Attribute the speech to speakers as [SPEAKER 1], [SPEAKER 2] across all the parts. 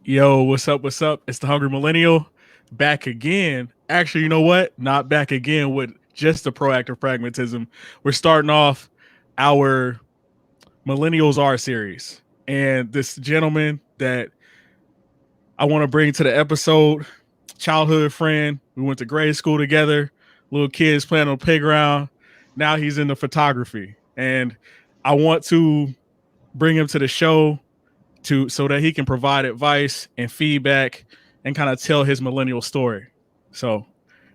[SPEAKER 1] Yo, what's up? What's up? It's the Hungry Millennial back again. Actually, you know what? Not back again with just the proactive pragmatism. We're starting off our Millennials Are series. And this gentleman that I want to bring to the episode, childhood friend. We went to grade school together, little kids playing on the playground. Now he's into photography. And I want to bring him to the show to so that he can provide advice and feedback and kind of tell his millennial story. So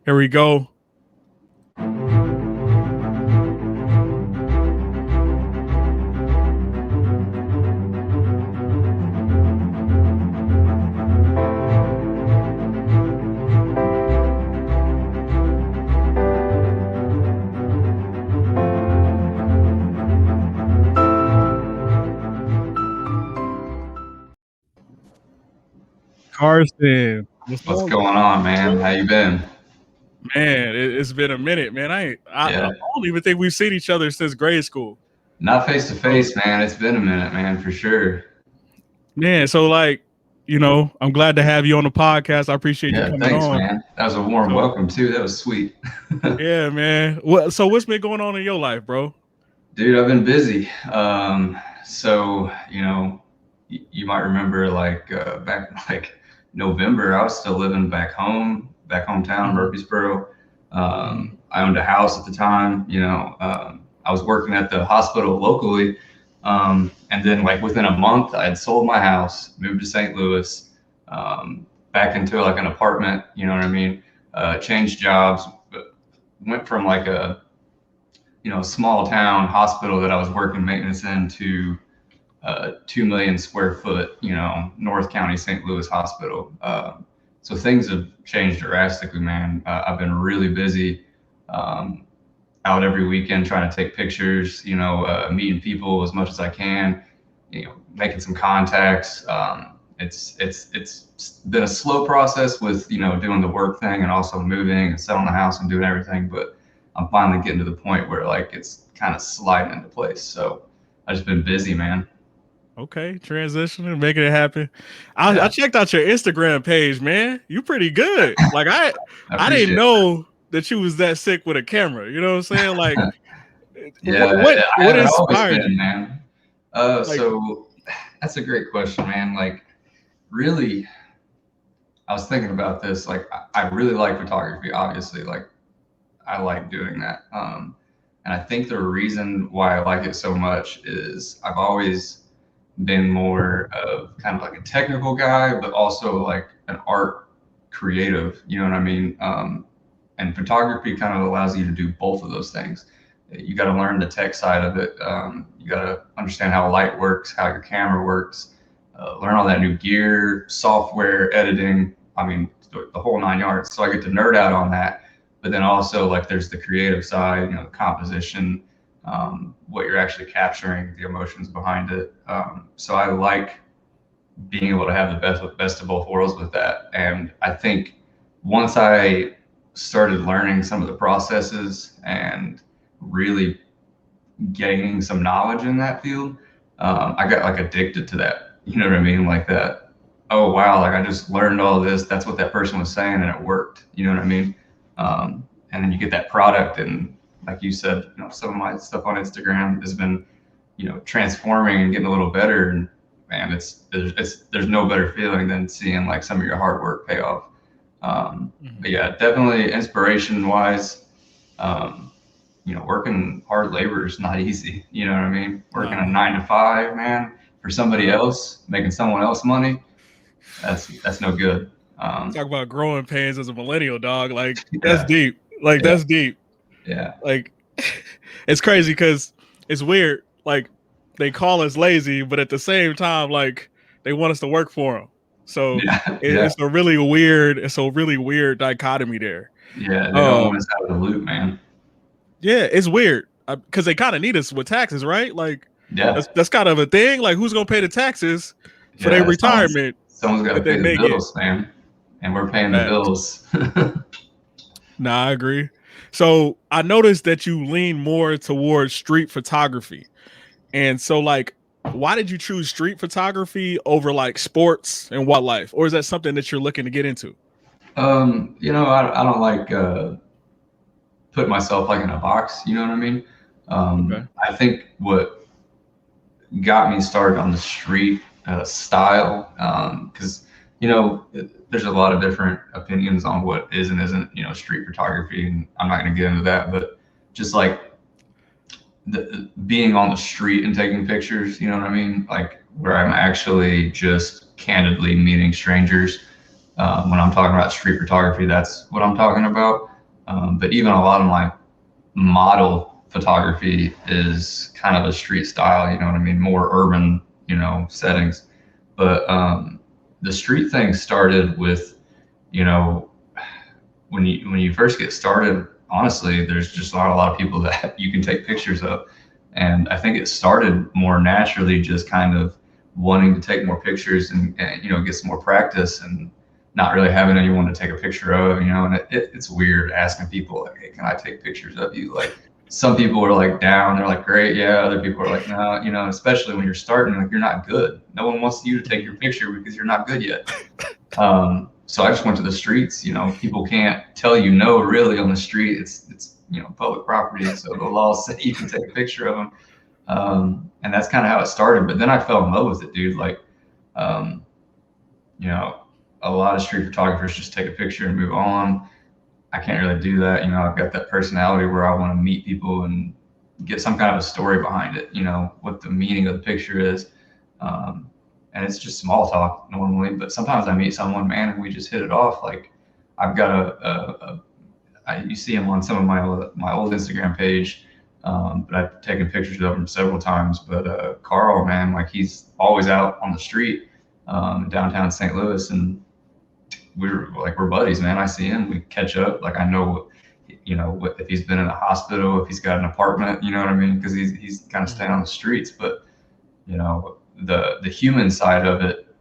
[SPEAKER 1] here we go. Carson,
[SPEAKER 2] What's going on, man? How you been?
[SPEAKER 1] Man, it's been a minute, man. I
[SPEAKER 2] Yeah,
[SPEAKER 1] don't even think we've seen each other since grade school.
[SPEAKER 2] not face to
[SPEAKER 1] So,
[SPEAKER 2] face, man. It's been a minute, man, for sure.
[SPEAKER 1] man, so like, I'm glad to have you on the podcast. I appreciate you
[SPEAKER 2] Yeah,
[SPEAKER 1] coming
[SPEAKER 2] thanks,
[SPEAKER 1] on.
[SPEAKER 2] man. That was a warm
[SPEAKER 1] So,
[SPEAKER 2] welcome too. That was sweet.
[SPEAKER 1] yeah, man. What's been going on in your life, bro?
[SPEAKER 2] Dude, I've been busy. So you might remember back in November, I was still living back hometown,
[SPEAKER 1] Mhm.
[SPEAKER 2] Murfreesboro. I owned a house at the time. I was working at the hospital locally. And then like within a month, I had sold my house, moved to St. Louis, back into like an apartment. You know what I mean? Changed jobs, but went from like a small town hospital that I was working maintenance in to 2 million square foot, North County St. Louis hospital. So things have changed drastically, man. I've been really busy, out every weekend trying to take pictures, meeting people as much as I can, making some contacts. It's been a slow process with, doing the work thing and also moving and selling the house and doing everything, but I'm finally getting to the point where like it's kind of sliding into place. So I've just been busy, man.
[SPEAKER 1] Okay, transitioning, making it happen. I
[SPEAKER 2] Yeah,
[SPEAKER 1] checked out your Instagram page, man. You pretty good. Like
[SPEAKER 2] I
[SPEAKER 1] I didn't
[SPEAKER 2] appreciate
[SPEAKER 1] know that you was that sick with a camera. You know what I'm saying? Like
[SPEAKER 2] it.
[SPEAKER 1] what
[SPEAKER 2] Yeah,
[SPEAKER 1] what
[SPEAKER 2] I
[SPEAKER 1] what
[SPEAKER 2] haven't always
[SPEAKER 1] inspired
[SPEAKER 2] been,
[SPEAKER 1] you?
[SPEAKER 2] man.
[SPEAKER 1] Like
[SPEAKER 2] So that's a great question, man. Like, really, I was thinking about this. Like, I really like photography, obviously. Like, I like doing that. And I think the reason why I like it so much is I've always been more of kind of like a technical guy, but also like an art creative. You know what I mean? And photography kind of allows you to do both of those things. You got to learn the tech side of it. You got to understand how light works, how your camera works, learn all that new gear, software, editing. I mean, the whole nine yards. So I get to nerd out on that. But then also like there's the creative side, the composition, what you're actually capturing, the emotions behind it. So I like being able to have the best of both worlds with that. And I think once I started learning some of the processes and really gaining some knowledge in that field, I got like addicted to that. You know what I mean? Like that. Oh wow! Like I just learned all this. That's what that person was saying, and it worked. You know what I mean? And then you get that product, and like you said, some of my stuff on Instagram has been, transforming and getting a little better. And man, there's no better feeling than seeing like some of your hard work pay off. But
[SPEAKER 1] mhm.
[SPEAKER 2] yeah, definitely inspiration wise, working hard labor is not easy. You know what I mean? Working a
[SPEAKER 1] Nah.
[SPEAKER 2] 9 to 5, man, for somebody
[SPEAKER 1] Uh,
[SPEAKER 2] else, making someone else money, that's no good.
[SPEAKER 1] talk about growing pains as a millennial dog. Like that's
[SPEAKER 2] Yeah,
[SPEAKER 1] deep. Like
[SPEAKER 2] yeah,
[SPEAKER 1] that's deep.
[SPEAKER 2] yeah,
[SPEAKER 1] Like it's crazy because it's weird. Like they call us lazy, but at the same time, like they want us to work for them. So
[SPEAKER 2] yeah, yeah,
[SPEAKER 1] it's a really weird dichotomy there.
[SPEAKER 2] yeah. They don't want
[SPEAKER 1] Um,
[SPEAKER 2] us out of the loop, man.
[SPEAKER 1] yeah, it's weird because they kind of need us with taxes, right? Like
[SPEAKER 2] Yeah,
[SPEAKER 1] that's kind of a thing. Like who's gonna pay the taxes for their
[SPEAKER 2] yeah.
[SPEAKER 1] retirement
[SPEAKER 2] Someone's got to
[SPEAKER 1] that they
[SPEAKER 2] pay the
[SPEAKER 1] may get?
[SPEAKER 2] bills, man, and we're paying the
[SPEAKER 1] Facts.
[SPEAKER 2] bills.
[SPEAKER 1] Nah, I agree. So I noticed that you lean more towards street photography. And so, like, why did you choose street photography over like sports and wildlife, or is that something that you're looking to get into?
[SPEAKER 2] I don't like put myself like in a box. You know what I mean?
[SPEAKER 1] Okay.
[SPEAKER 2] I think what got me started on the street style, because there's a lot of different opinions on what is and isn't street photography, and I'm not going to get into that, but just like being on the street and taking pictures, you know what I mean? Like where I'm actually just candidly meeting strangers. When I'm talking about street photography, that's what I'm talking about. But even a lot of my model photography is kind of a street style, you know what I mean? More urban, settings. But the street thing started with, you know, when you first get started, honestly, there's just not a lot of people that you can take pictures of. And I think it started more naturally, just kind of wanting to take more pictures and get some more practice and not really having anyone to take a picture of, and it's weird asking people like, hey, can I take pictures of you? Like some people are like down, they're like, great, yeah. Other people are like, no, especially when you're starting, like you're not good. No one wants you to take your picture because you're not good yet. So I just went to the streets. People can't tell you no really on the street. It's public property, so the law said you can take a picture of them. And that's kind of how it started. But then I fell in love with it, dude. Like, a lot of street photographers just take a picture and move on. I can't really do that. I've got that personality where I want to meet people and get some kind of a story behind it, what the meaning of the picture is. And it's just small talk normally, but sometimes I meet someone, man, and we just hit it off. Like I've got you see him on some of my old Instagram page, but I've taken pictures of him several times. But Carl, man, like he's always out on the street in downtown St. Louis, and we're buddies, man. I see him, we catch up. Like I know, if he's been in a hospital, if he's got an apartment, you know what I mean? Because he's kind of staying on the streets, but the human side of it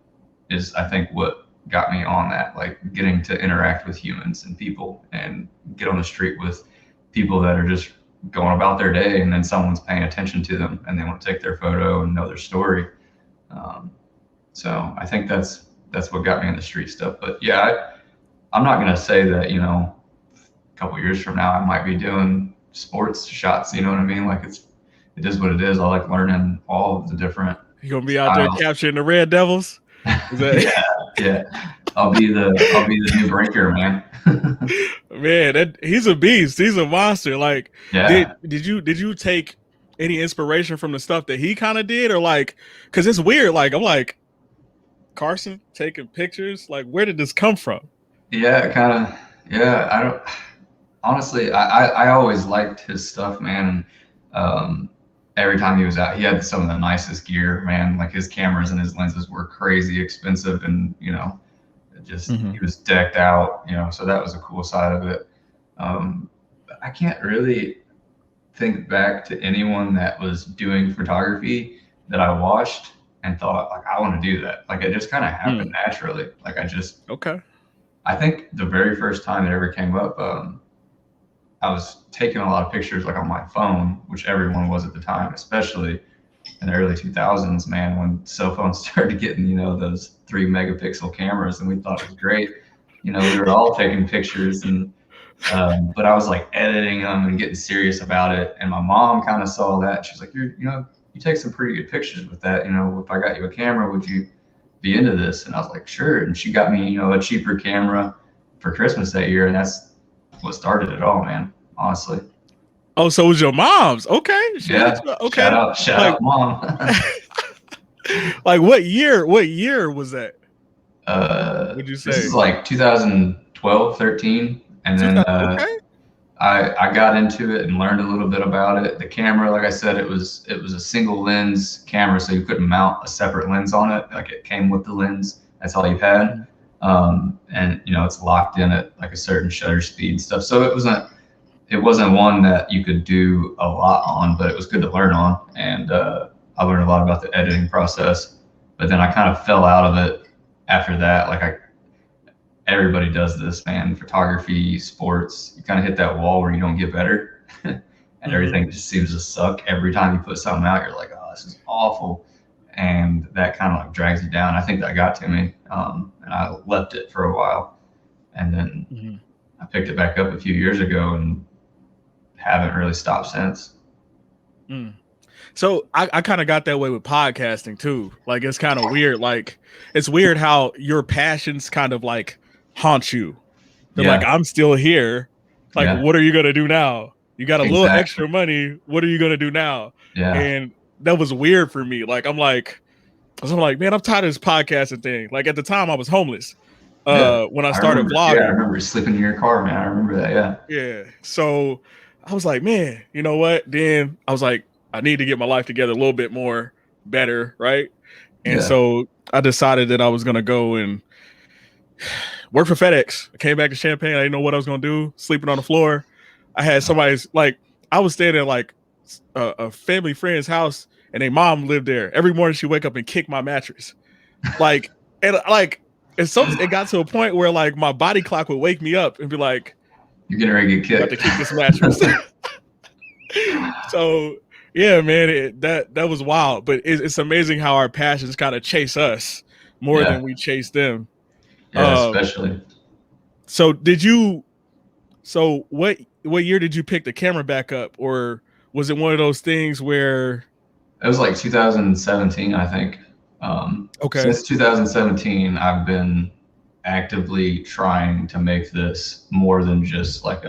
[SPEAKER 2] is, I think, what got me on that, like getting to interact with humans and people and get on the street with people that are just going about their day, and then someone's paying attention to them and they want to take their photo and know their story. So I think that's what got me in the street stuff. But yeah, I'm not going to say that, a couple years from now, I might be doing sports shots. You know what I mean? Like it is what it is. I like learning all of the different.
[SPEAKER 1] You gonna be out there capturing the Red Devils?
[SPEAKER 2] Yeah. I'll be the new breaker, man.
[SPEAKER 1] Man, he's a beast. He's a monster. Like,
[SPEAKER 2] yeah.
[SPEAKER 1] Did you take any inspiration from the stuff that he kind of did, or like, because it's weird. Like I'm like, Carson taking pictures. Like, where did this come from?
[SPEAKER 2] Yeah, kind of. Yeah, I don't. Honestly, I always liked his stuff, man. Every time he was out, he had some of the nicest gear, man. Like his cameras and his lenses were crazy expensive, and he was decked out, so that was a cool side of it. I can't really think back to anyone that was doing photography that I watched and thought, like, I want to do that. Like it just kind of happened naturally. Like I think the very first time it ever came up, I was taking a lot of pictures like on my phone, which everyone was at the time, especially in the early 2000s, man, when cell phones started getting, those 3 megapixel cameras, and we thought it was great. We were all taking pictures, and but I was like editing them and getting serious about it. And my mom kind of saw that. She's like, you take some pretty good pictures with that. If I got you a camera, would you be into this? And I was like, sure. And she got me, a cheaper camera for Christmas that year, and that's what started it all, man. Honestly.
[SPEAKER 1] Oh, so it was your mom's? Okay.
[SPEAKER 2] Yeah.
[SPEAKER 1] Okay.
[SPEAKER 2] Shout out, mom.
[SPEAKER 1] Like what year was that? Would you say?
[SPEAKER 2] This is like 2012, 13, and then I got into it and learned a little bit about it. The camera, like I said, it was a single lens camera, so you couldn't mount a separate lens on it. Like it came with the lens. That's all you had. And it's locked in at like a certain shutter speed and stuff. So it wasn't one that you could do a lot on, but it was good to learn on. And I learned a lot about the editing process. But then I kind of fell out of it after that. Like everybody does this, man. Photography, sports, you kind of hit that wall where you don't get better, and everything just seems to suck. Every time you put something out, you're like, oh, this is awful. and that kind of like drags you down. I think that got to me, and I left it for a while, and then
[SPEAKER 1] Mm-hmm.
[SPEAKER 2] I picked it back up a few years ago and haven't really stopped since.
[SPEAKER 1] Mm. So I kind of got that way with podcasting too. Like it's kind of weird. Like it's weird how your passions kind of like haunt you. They're like,
[SPEAKER 2] Yeah,
[SPEAKER 1] I'm still here. Like,
[SPEAKER 2] yeah,
[SPEAKER 1] what are you gonna do now? You got a little
[SPEAKER 2] exactly.
[SPEAKER 1] extra money. What are you gonna do now?
[SPEAKER 2] Yeah,
[SPEAKER 1] And that was weird for me. Like I'm like, man, I'm tired of this podcasting thing. Like at the time I was homeless.
[SPEAKER 2] yeah.
[SPEAKER 1] When I
[SPEAKER 2] I
[SPEAKER 1] started
[SPEAKER 2] remember. Yeah, I
[SPEAKER 1] vlogging.
[SPEAKER 2] remember sleeping in your car, man. I remember that. Yeah,
[SPEAKER 1] Yeah. So I was like, man, you know what? Then I was like, I need to get my life together a little bit more better, right? And
[SPEAKER 2] yeah.
[SPEAKER 1] so I decided that I was gonna go and work for FedEx. I came back to Champaign. I didn't know what I was gonna do. Sleeping on the floor. I had somebody's like I was staying at like a family friend's house, and their mom lived there. Every morning she wake up and kick my mattress, like and like it got to a point where like my body clock would wake me up and be like,
[SPEAKER 2] You're getting ready to get
[SPEAKER 1] "You about to
[SPEAKER 2] kicked.
[SPEAKER 1] kick this mattress." So yeah, man, that was wild. But it's amazing how our passions kind of chase us more
[SPEAKER 2] Yeah,
[SPEAKER 1] than we chase them.
[SPEAKER 2] yeah.
[SPEAKER 1] Um,
[SPEAKER 2] Especially.
[SPEAKER 1] so did you? So what year did you pick the camera back up, or was it one of those things where?
[SPEAKER 2] It was like 2017, I think.
[SPEAKER 1] Okay.
[SPEAKER 2] Since 2017, I've been actively trying to make this more than just like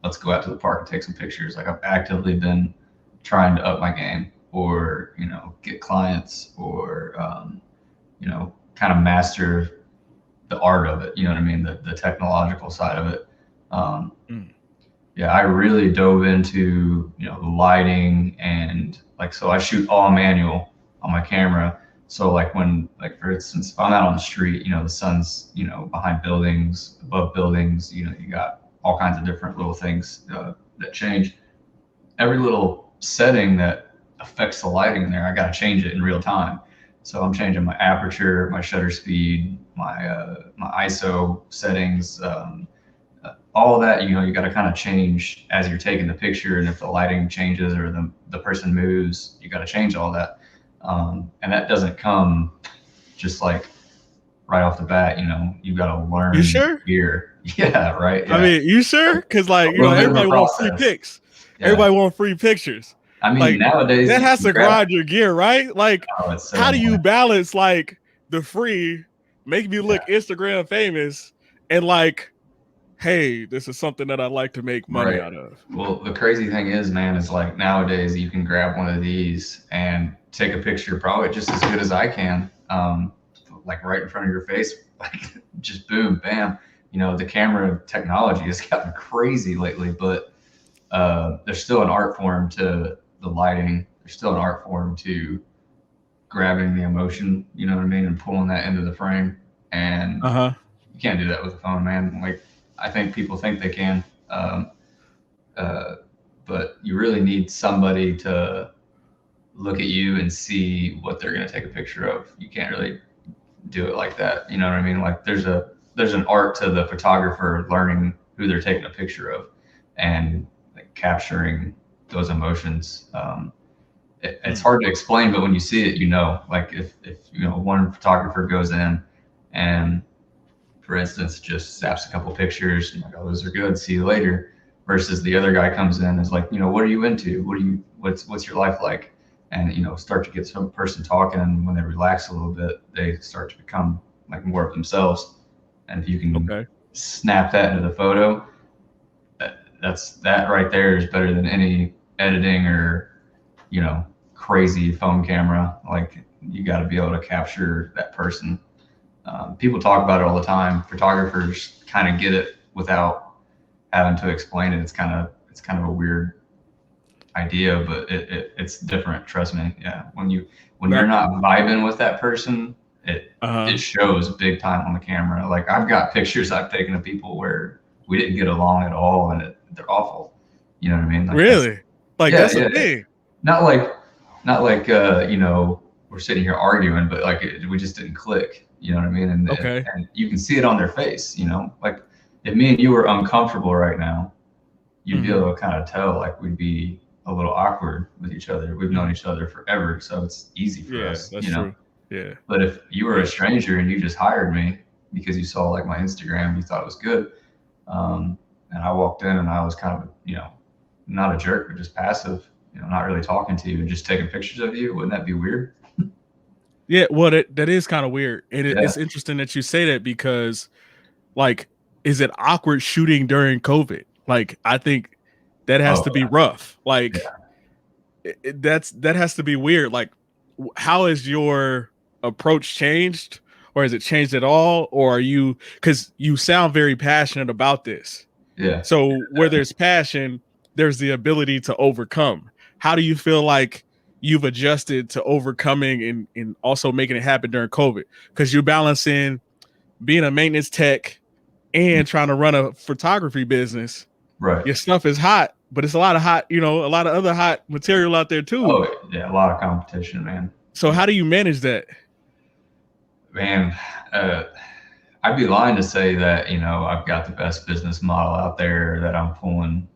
[SPEAKER 2] let's go out to the park and take some pictures. Like I've actively been trying to up my game, or get clients, or kind of master the art of it. You know what I mean? The technological side of it. Um,
[SPEAKER 1] Mm.
[SPEAKER 2] yeah, I really dove into the lighting, and like, so I shoot all manual on my camera. So like when, like, for instance, if I'm out on the street, the sun's behind buildings, above buildings, you got all kinds of different little things that change. Every little setting that affects the lighting in there, I got to change it in real time. So I'm changing my aperture, my shutter speed, my ISO settings. All of that, you got to kind of change as you're taking the picture, and if the lighting changes or the person moves, you got to change all that. And that doesn't come just like right off the bat. You got to
[SPEAKER 1] You
[SPEAKER 2] learn
[SPEAKER 1] sure?
[SPEAKER 2] gear. Yeah, right.
[SPEAKER 1] I
[SPEAKER 2] Yeah,
[SPEAKER 1] mean, you sure? Because
[SPEAKER 2] a
[SPEAKER 1] like
[SPEAKER 2] little bit of a
[SPEAKER 1] everybody wants free
[SPEAKER 2] process.
[SPEAKER 1] pics.
[SPEAKER 2] Yeah,
[SPEAKER 1] Everybody wants free pictures.
[SPEAKER 2] I mean,
[SPEAKER 1] Like
[SPEAKER 2] nowadays
[SPEAKER 1] that
[SPEAKER 2] you
[SPEAKER 1] has
[SPEAKER 2] can
[SPEAKER 1] to
[SPEAKER 2] grab.
[SPEAKER 1] grind your gear, right? Like,
[SPEAKER 2] Oh, it's so
[SPEAKER 1] how do you
[SPEAKER 2] annoying.
[SPEAKER 1] balance like the free, make me
[SPEAKER 2] Yeah,
[SPEAKER 1] look Instagram famous, and like, hey, this is something that I like to make money
[SPEAKER 2] right.
[SPEAKER 1] out of.
[SPEAKER 2] Well, the crazy thing is, man, is like nowadays you can grab one of these and take a picture probably just as good as I can, like right in front of your face, like just boom, bam. The camera technology has gotten crazy lately, but there's still an art form to the lighting. There's still an art form to grabbing the emotion, you know what I mean, and pulling that into the frame. And
[SPEAKER 1] Uh-huh.
[SPEAKER 2] you can't do that with a phone, man. Like, I think people think they can. Uh, but you really need somebody to look at you and see what they're going to take a picture of. You can't really do it like that. You know what I mean? Like, there's an art to the photographer learning who they're taking a picture of, and like capturing those emotions. It's
[SPEAKER 1] Mm.
[SPEAKER 2] hard to explain, but when you see it, like, if one photographer goes in and, for instance, just snaps a couple pictures and like, oh, those are good, see you later, versus the other guy comes in and is like, what are you into? What's your life like? And start to get some person talking, and when they relax a little bit, they start to become like more of themselves. And if you can
[SPEAKER 1] Okay.
[SPEAKER 2] snap that into the photo, that right there is better than any editing or you know crazy phone camera. Like, you got to be able to capture that person. People talk about it all the time. Photographers kind of get it without having to explain it. It's kind of a weird idea, but it's different. Trust me. Yeah, when you're
[SPEAKER 1] That
[SPEAKER 2] not vibing with that person, it
[SPEAKER 1] uh-huh.
[SPEAKER 2] shows big time on the camera. Like, I've got pictures I've taken of people where we didn't get along at all, and they're awful. You know what I mean? Like, that's,
[SPEAKER 1] Really? Like
[SPEAKER 2] yeah,
[SPEAKER 1] that's a
[SPEAKER 2] yeah.
[SPEAKER 1] thing.
[SPEAKER 2] Not like we're sitting here arguing, but like we just didn't click. You know what I mean?
[SPEAKER 1] Okay.
[SPEAKER 2] And you can see it on their face. Like, if me and you were uncomfortable right now, you'd be
[SPEAKER 1] Mm-hmm.
[SPEAKER 2] able to kind of tell. Like, we'd be a little awkward with each other. We've known each other forever, so it's easy for
[SPEAKER 1] Yeah,
[SPEAKER 2] us,
[SPEAKER 1] that's
[SPEAKER 2] you know.
[SPEAKER 1] true. Yeah.
[SPEAKER 2] But if you were a
[SPEAKER 1] Yeah.
[SPEAKER 2] stranger and you just hired me because you saw like my Instagram, you thought it was good, and I walked in and I was kind of, you know, not a jerk, but just passive, you know, not really talking to you and just taking pictures of you, wouldn't that be weird?
[SPEAKER 1] Yeah, well, that is kind of weird. And
[SPEAKER 2] Yeah.
[SPEAKER 1] it's interesting that you say that because, like, is it awkward shooting during COVID? Like, I think that has
[SPEAKER 2] Oh,
[SPEAKER 1] to be rough.
[SPEAKER 2] yeah.
[SPEAKER 1] Like, that has to be weird. Like, how has your approach changed, or has it changed at all, or are you? Because you sound very passionate about this.
[SPEAKER 2] Yeah.
[SPEAKER 1] So where there's passion, there's the ability to overcome. How do you feel like you've adjusted to overcoming and also making it happen during COVID? Because you're balancing being a maintenance tech and trying to run a photography business.
[SPEAKER 2] Right.
[SPEAKER 1] Your stuff is hot, but it's a lot of hot, you know, a lot of other hot material out there too.
[SPEAKER 2] Oh, yeah. A lot of competition, man.
[SPEAKER 1] So how do you manage that?
[SPEAKER 2] Man, uh, I'd be lying to say that, you know, I've got the best business model out there, that I'm pulling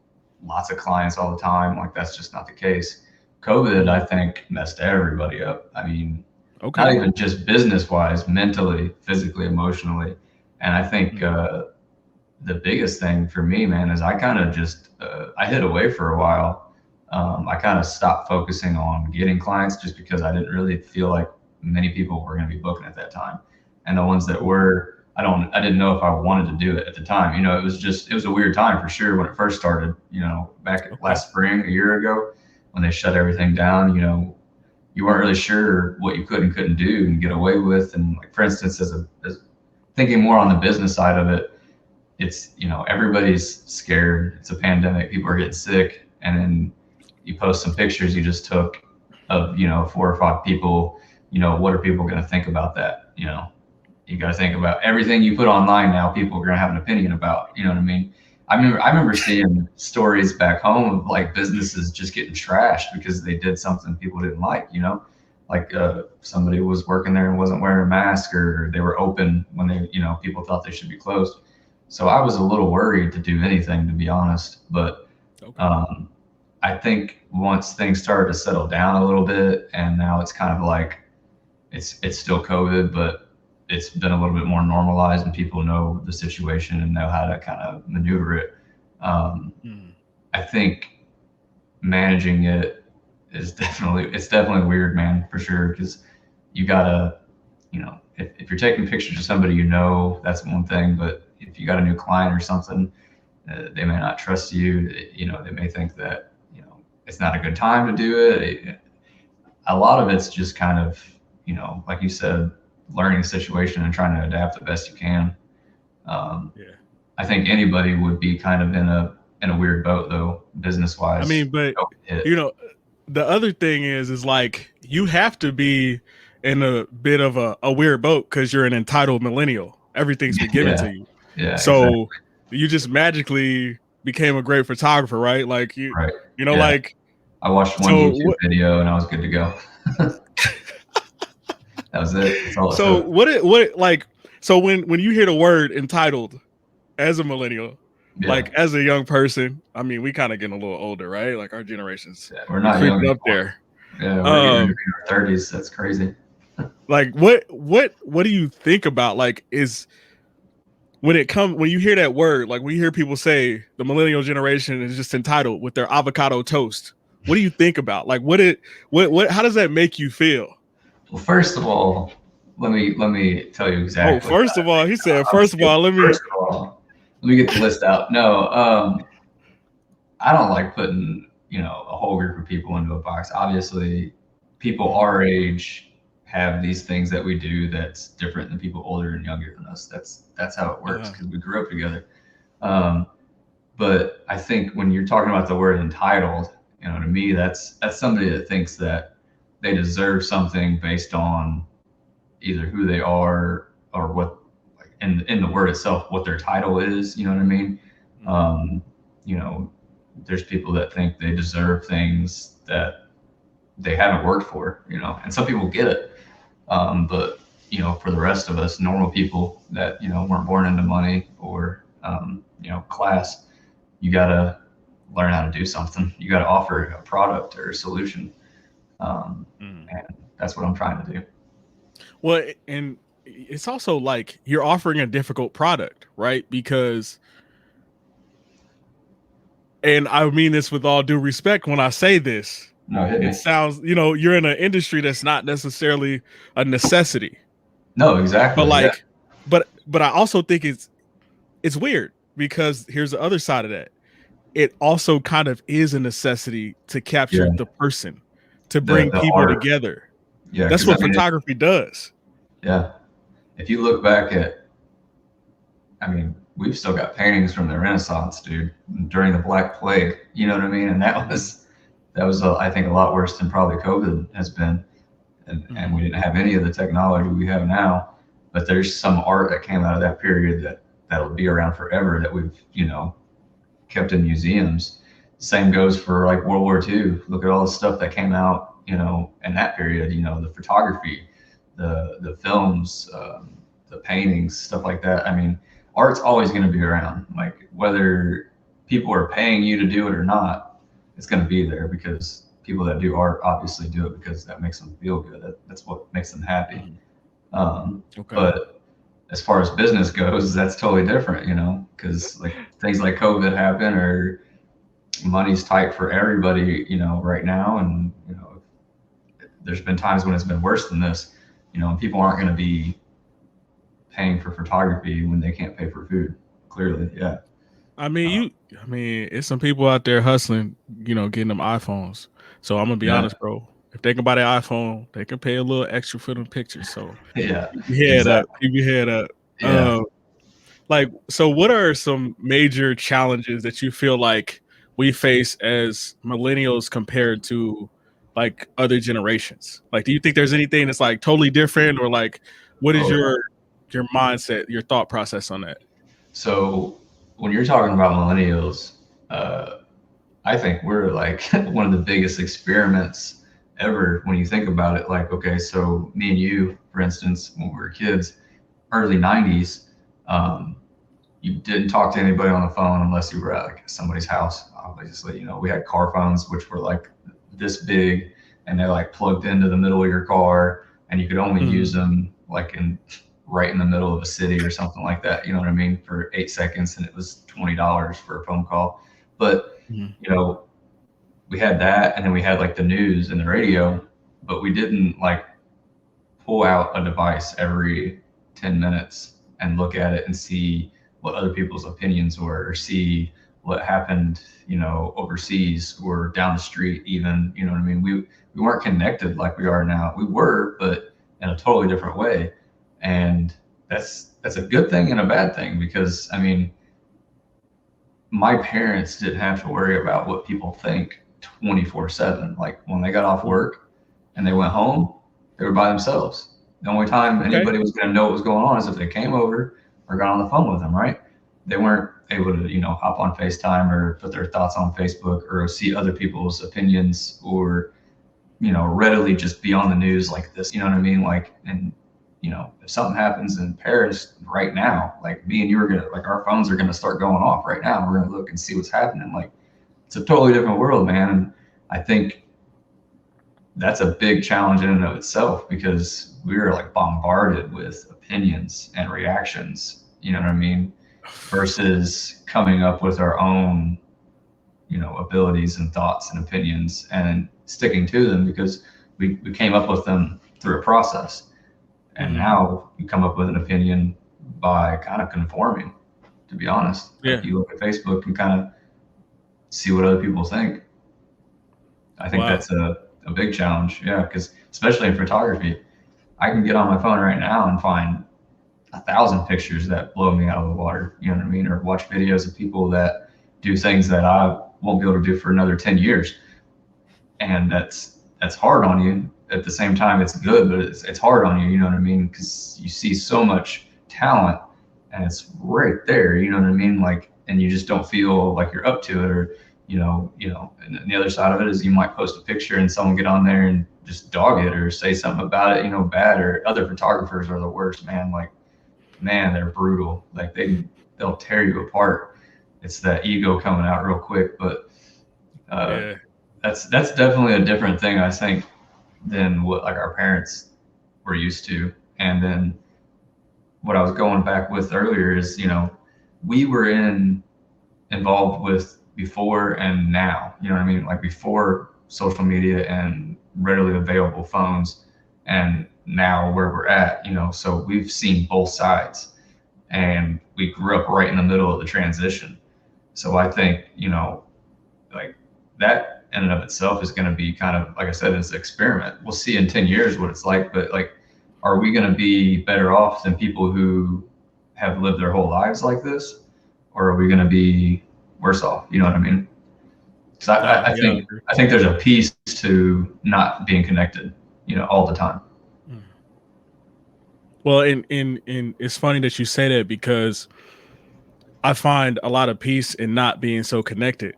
[SPEAKER 2] lots of clients all the time. Like, that's just not the case. COVID, I think, messed everybody up. I mean, not
[SPEAKER 1] Okay.
[SPEAKER 2] even just business wise, mentally, physically, emotionally. And I think the biggest thing for me, man, is I kind of just, I hid away for a while. I kind of stopped focusing on getting clients just because I didn't really feel like many people were going to be booking at that time. And the ones that were, I didn't know if I wanted to do it at the time. You know, it was a weird time for sure when it first started, you know, back
[SPEAKER 1] Okay.
[SPEAKER 2] last spring, a year ago, when they shut everything down. You know, you weren't really sure what you could and couldn't do and get away with. And like, for instance, as thinking more on the business side of it, it's, you know, everybody's scared. It's a pandemic. People are getting sick. And then you post some pictures you just took of, you know, 4 or 5 people. You know, what are people going to think about that? You know, you got to think about everything you put online now. People are going to have an opinion about, you know what I mean? I remember seeing stories back home of like businesses just getting trashed because they did something people didn't like, you know, like somebody was working there and wasn't wearing a mask, or they were open when they, you know, people thought they should be closed. So I was a little worried to do anything, to be honest. But
[SPEAKER 1] Okay.
[SPEAKER 2] um, I think once things started to settle down a little bit, and now it's kind of like it's still COVID, but it's been a little bit more normalized, and people know the situation and know how to kind of maneuver it. Um,
[SPEAKER 1] Mm.
[SPEAKER 2] I think managing it it's definitely weird, man, for sure, because you gotta, you know, if you're taking pictures of somebody, you know, that's one thing, but if you got a new client or something, they may not trust you. You know, they may think that, you know, it's not a good time to do it. A lot of it's just kind of, you know, like you said, learning the situation and trying to adapt the best you can. Um,
[SPEAKER 1] Yeah.
[SPEAKER 2] I think anybody would be kind of in a weird boat though, business
[SPEAKER 1] I
[SPEAKER 2] wise.
[SPEAKER 1] mean, but you know, the other thing is like you have to be in a bit of a weird boat because you're an entitled millennial. Everything's been given
[SPEAKER 2] Yeah,
[SPEAKER 1] to you.
[SPEAKER 2] yeah, exactly.
[SPEAKER 1] So you just magically became a great photographer, right? Like
[SPEAKER 2] Right.
[SPEAKER 1] you know,
[SPEAKER 2] Yeah.
[SPEAKER 1] like
[SPEAKER 2] I watched one
[SPEAKER 1] so
[SPEAKER 2] YouTube
[SPEAKER 1] what
[SPEAKER 2] video and I was good to go. That was it. That's all it
[SPEAKER 1] so
[SPEAKER 2] took.
[SPEAKER 1] what like so when you hear the word entitled as a millennial,
[SPEAKER 2] Yeah.
[SPEAKER 1] like as a young person, I mean, we kind of getting a little older, right? Like our generation's
[SPEAKER 2] Yeah. We're not young
[SPEAKER 1] creeping up
[SPEAKER 2] anymore.
[SPEAKER 1] there.
[SPEAKER 2] Yeah, we're getting ready to
[SPEAKER 1] Um,
[SPEAKER 2] be in our 30s. That's crazy.
[SPEAKER 1] like what do you think about like is when you hear that word, like when you hear people say the millennial generation is just entitled with their avocado toast, what do you think about? Like what how does that make you feel?
[SPEAKER 2] Well, first of all, let me tell you
[SPEAKER 1] Oh,
[SPEAKER 2] exactly
[SPEAKER 1] first
[SPEAKER 2] how
[SPEAKER 1] of
[SPEAKER 2] I
[SPEAKER 1] all,
[SPEAKER 2] think.
[SPEAKER 1] he said,
[SPEAKER 2] I'm
[SPEAKER 1] first of all, let me
[SPEAKER 2] first of all, let me get the list out. No, I don't like putting, you know, a whole group of people into a box. Obviously, people our age have these things that we do that's different than people older and younger than us. That's how it works
[SPEAKER 1] uh
[SPEAKER 2] because we grew up together. Um, but I think when you're talking about the word entitled, you know, to me, that's somebody that thinks that they deserve something based on either who they are or what, like in the word itself, what their title is. You know what I mean?
[SPEAKER 1] mhm.
[SPEAKER 2] Um, you know, there's people that think they deserve things that they haven't worked for. You know, and some people get it, but you know, for the rest of us, normal people that, you know, weren't born into money or you know, class, you gotta learn how to do something. You got to offer a product or a solution.
[SPEAKER 1] Mm.
[SPEAKER 2] And that's what I'm trying to do.
[SPEAKER 1] Well, and it's also like you're offering a difficult product, right? Because, and I mean this with all due respect when I say this,
[SPEAKER 2] No, hit
[SPEAKER 1] it
[SPEAKER 2] me.
[SPEAKER 1] sounds, you're in an industry that's not necessarily a necessity,
[SPEAKER 2] No,
[SPEAKER 1] but
[SPEAKER 2] exactly. Yeah.
[SPEAKER 1] like, but I also think it's weird because here's the other side of that. It also kind of is a necessity to capture
[SPEAKER 2] Yeah.
[SPEAKER 1] the person, to bring
[SPEAKER 2] The
[SPEAKER 1] people
[SPEAKER 2] art.
[SPEAKER 1] together.
[SPEAKER 2] Yeah.
[SPEAKER 1] That's
[SPEAKER 2] Cause I
[SPEAKER 1] what
[SPEAKER 2] mean,
[SPEAKER 1] photography does.
[SPEAKER 2] yeah. If you look back at, I mean, we've still got paintings from the Renaissance, dude, during the Black Plague. You know what I mean? And that was I think a lot worse than probably COVID has been. And we
[SPEAKER 1] Mhm.
[SPEAKER 2] didn't have any of the technology we have now. But there's some art that came out of that period that'll be around forever that we've kept in museums. Same goes for like World War II. Look at all the stuff that came out in that period. The photography, the films, the paintings, stuff like that. I mean, art's always going to be around. Like whether people are paying you to do it or not, it's going to be there because people that do art obviously do it because that makes them feel good. That's what makes them happy.
[SPEAKER 1] Mhm.
[SPEAKER 2] Um,
[SPEAKER 1] Okay.
[SPEAKER 2] but as far as business goes, that's totally different, because like things like COVID happen or money's tight for everybody, right now. And, there's been times when it's been worse than this, and people aren't going to be paying for photography when they can't pay for food. Clearly. Yeah. Uh,
[SPEAKER 1] I mean, it's some people out there hustling, getting them iPhones. So I'm gonna be
[SPEAKER 2] yeah.
[SPEAKER 1] honest, bro. If they can buy their iPhone, they can pay a little extra for them pictures. So
[SPEAKER 2] Yeah.
[SPEAKER 1] keep your head up.
[SPEAKER 2] Exactly.
[SPEAKER 1] Keep your head up.
[SPEAKER 2] Yeah.
[SPEAKER 1] Um, like, so what are some major challenges that you feel like we face as millennials compared to like other generations? Like, do you think there's anything that's like totally different, or like, what is
[SPEAKER 2] Oh, yeah.
[SPEAKER 1] your mindset, your thought process on that?
[SPEAKER 2] So when you're talking about millennials, uh, I think we're like one of the biggest experiments ever when you think about it. Like, okay, so me and you, for instance, when we were kids, early 90s, um, you didn't talk to anybody on the phone unless you were at like somebody's house. Obviously, we had car phones, which were like this big and they're like plugged into the middle of your car and you could only use
[SPEAKER 1] Mhm.
[SPEAKER 2] them like right in the middle of a city or something like that. You know what I mean? For 8 seconds and it was $20 for a phone call. But,
[SPEAKER 1] Mhm.
[SPEAKER 2] you know, we had that and then we had like the news and the radio, but we didn't like pull out a device every 10 minutes and look at it and see what other people's opinions were or see what happened, overseas or down the street even, you know what I mean? We weren't connected like we are now. We were, but in a totally different way. And that's a good thing and a bad thing because I mean, my parents didn't have to worry about what people think 24/7. Like when they got off
[SPEAKER 1] Mhm.
[SPEAKER 2] work and they went home, they were by themselves. The only time
[SPEAKER 1] Okay.
[SPEAKER 2] anybody was going to know what was going on is if they came over or got on the phone with them, right? They weren't able to, hop on FaceTime or put their thoughts on Facebook or see other people's opinions or, readily just be on the news like this. You know what I mean? Like, and if something happens in Paris right now, like me and you are gonna, like our phones are gonna start going off right now. We're gonna look and see what's happening. Like, it's a totally different world, man. And I think that's a big challenge in and of itself because we are like bombarded with opinions and reactions. You know what I mean? Versus coming up with our own, abilities and thoughts and opinions and sticking to them because we came up with them through a process. And
[SPEAKER 1] Mhm.
[SPEAKER 2] now you come up with an opinion by kind of conforming, to be honest. Like
[SPEAKER 1] Yeah.
[SPEAKER 2] you look at Facebook and kind of see what other people think. I think
[SPEAKER 1] Wow.
[SPEAKER 2] that's a big challenge. Yeah. Because especially in photography, I can get on my phone right now and find 1,000 pictures that blow me out of the water. You know what I mean? Or watch videos of people that do things that I won't be able to do for another 10 years. And that's hard on you. At the same time, it's good, but it's hard on you. You know what I mean? Because you see so much talent, and it's right there. You know what I mean? Like, and you just don't feel like you're up to it, or And the other side of it is you might post a picture and someone get on there and just dog it or say something about it, bad. Or other photographers are the worst, man. Like, man, they're brutal. Like they'll tear you apart. it's that ego coming out real quick. But
[SPEAKER 1] Yeah.
[SPEAKER 2] that's definitely a different thing, I think, than what like our parents were used to. And then what I was going back with earlier is, we were involved with before and now, you know what I mean? Like before social media and readily available phones, and now where we're at, so we've seen both sides, and we grew up right in the middle of the transition. So I think, like that in and of itself is going to be kind of, like I said, it's an experiment. We'll see in 10 years what it's like, but like, are we going to be better off than people who have lived their whole lives like this? Or are we going to be worse off? You know what I mean? Because I
[SPEAKER 1] Yeah.
[SPEAKER 2] think there's a piece to not being connected, all the time.
[SPEAKER 1] Well, and it's funny that you say that, because I find a lot of peace in not being so connected,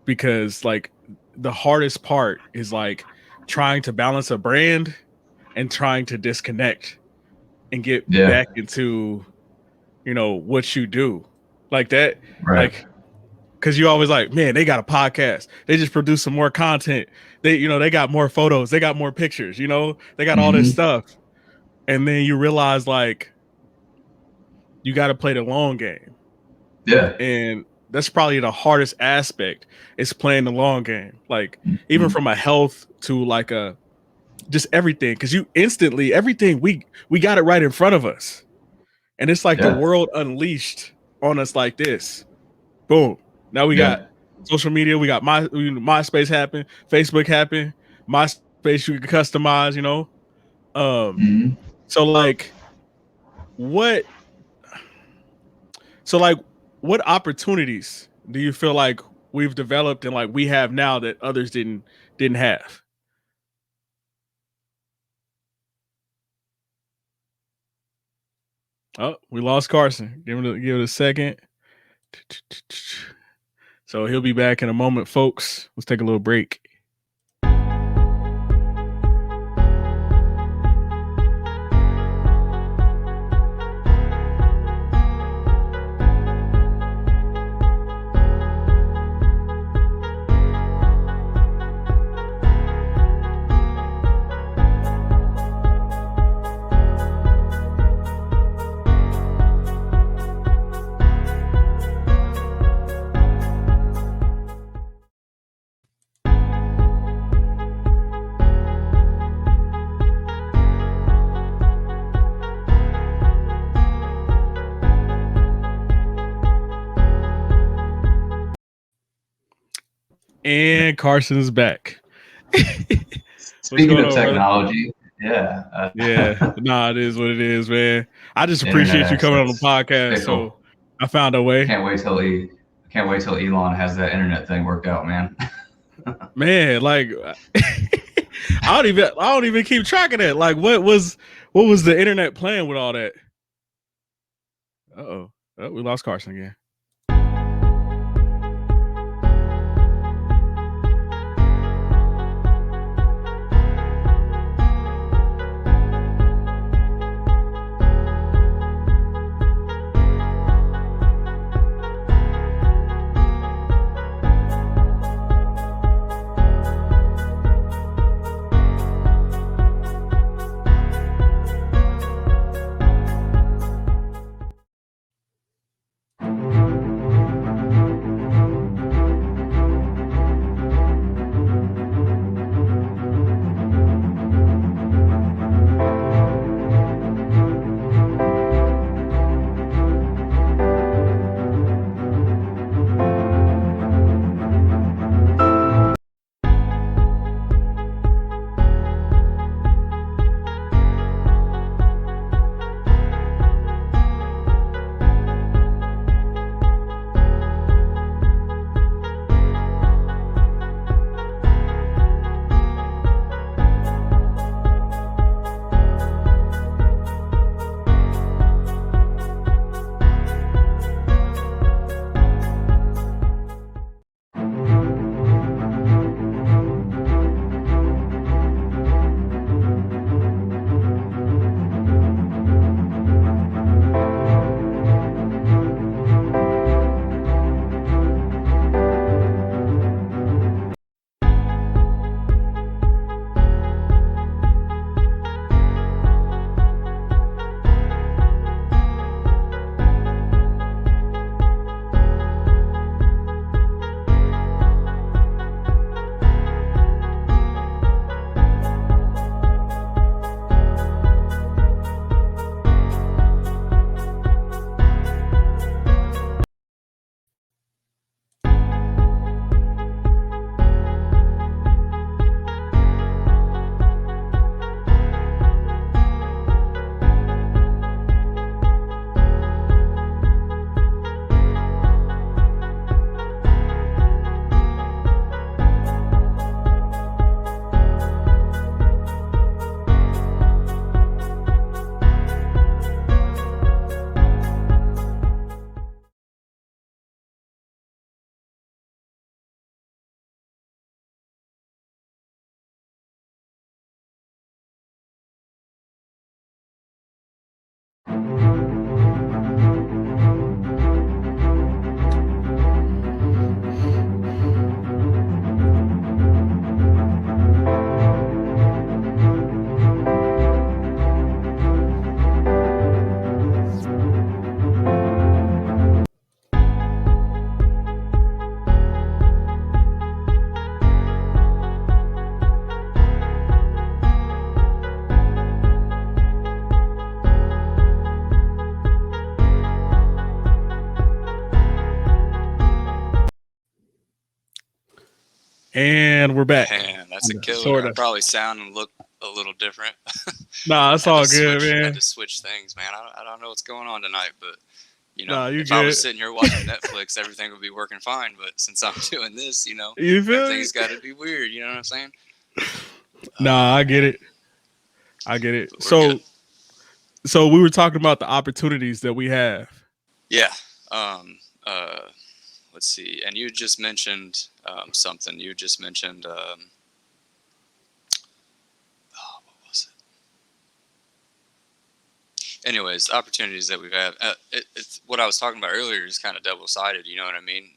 [SPEAKER 1] because like the hardest part is like trying to balance a brand and trying to disconnect and get
[SPEAKER 2] Yeah.
[SPEAKER 1] back into, what you do like that.
[SPEAKER 2] Right.
[SPEAKER 1] Like, cause you always like, man, they got a podcast. They just produce some more content. They got more photos. They got more pictures, they got all this stuff. And then you realize like, you got to play the long game.
[SPEAKER 2] Yeah.
[SPEAKER 1] And that's probably the hardest aspect, is playing the long game. Like even from a health to like just everything. Cause you instantly, everything we got it right in front of us. And it's like the world unleashed on us like this. Boom. Now we got social media. We got MySpace happen. Facebook happen. MySpace you can customize, So like what opportunities do you feel like we've developed and like we have now that others didn't have? Oh, we lost Carson. Give it a second. So he'll be back in a moment, folks. Let's take a little break. And Carson is back.
[SPEAKER 2] Speaking of technology, yeah.
[SPEAKER 1] Nah, it is what it is, man. I just appreciate you coming on the podcast. So I found a way.
[SPEAKER 2] Can't wait till Elon has that internet thing worked out, man.
[SPEAKER 1] Man, like I don't even keep track of that. Like what was the internet plan with all that? Oh, we lost Carson again. And we're back.
[SPEAKER 3] Man, that's a killer.
[SPEAKER 1] Sort
[SPEAKER 3] I
[SPEAKER 1] of.
[SPEAKER 3] probably sound and look a little different.
[SPEAKER 1] Nah, it's all good, man.
[SPEAKER 3] Had to switch things, man. I don't know what's going on tonight, but
[SPEAKER 1] Nah, you
[SPEAKER 3] if I was
[SPEAKER 1] good.
[SPEAKER 3] sitting here watching Netflix, everything would be working fine. But since I'm doing this,
[SPEAKER 1] You feel me?
[SPEAKER 3] everything's got to be weird. You know what I'm saying?
[SPEAKER 1] Nah, I get it. I get it.
[SPEAKER 3] But we're good.
[SPEAKER 1] So we were talking about the opportunities that we have.
[SPEAKER 3] Yeah. Let's see. And you just mentioned something. You just mentioned. What was it? Anyways, opportunities that we've had. It's what I was talking about earlier is kind of double-sided. You know what I mean?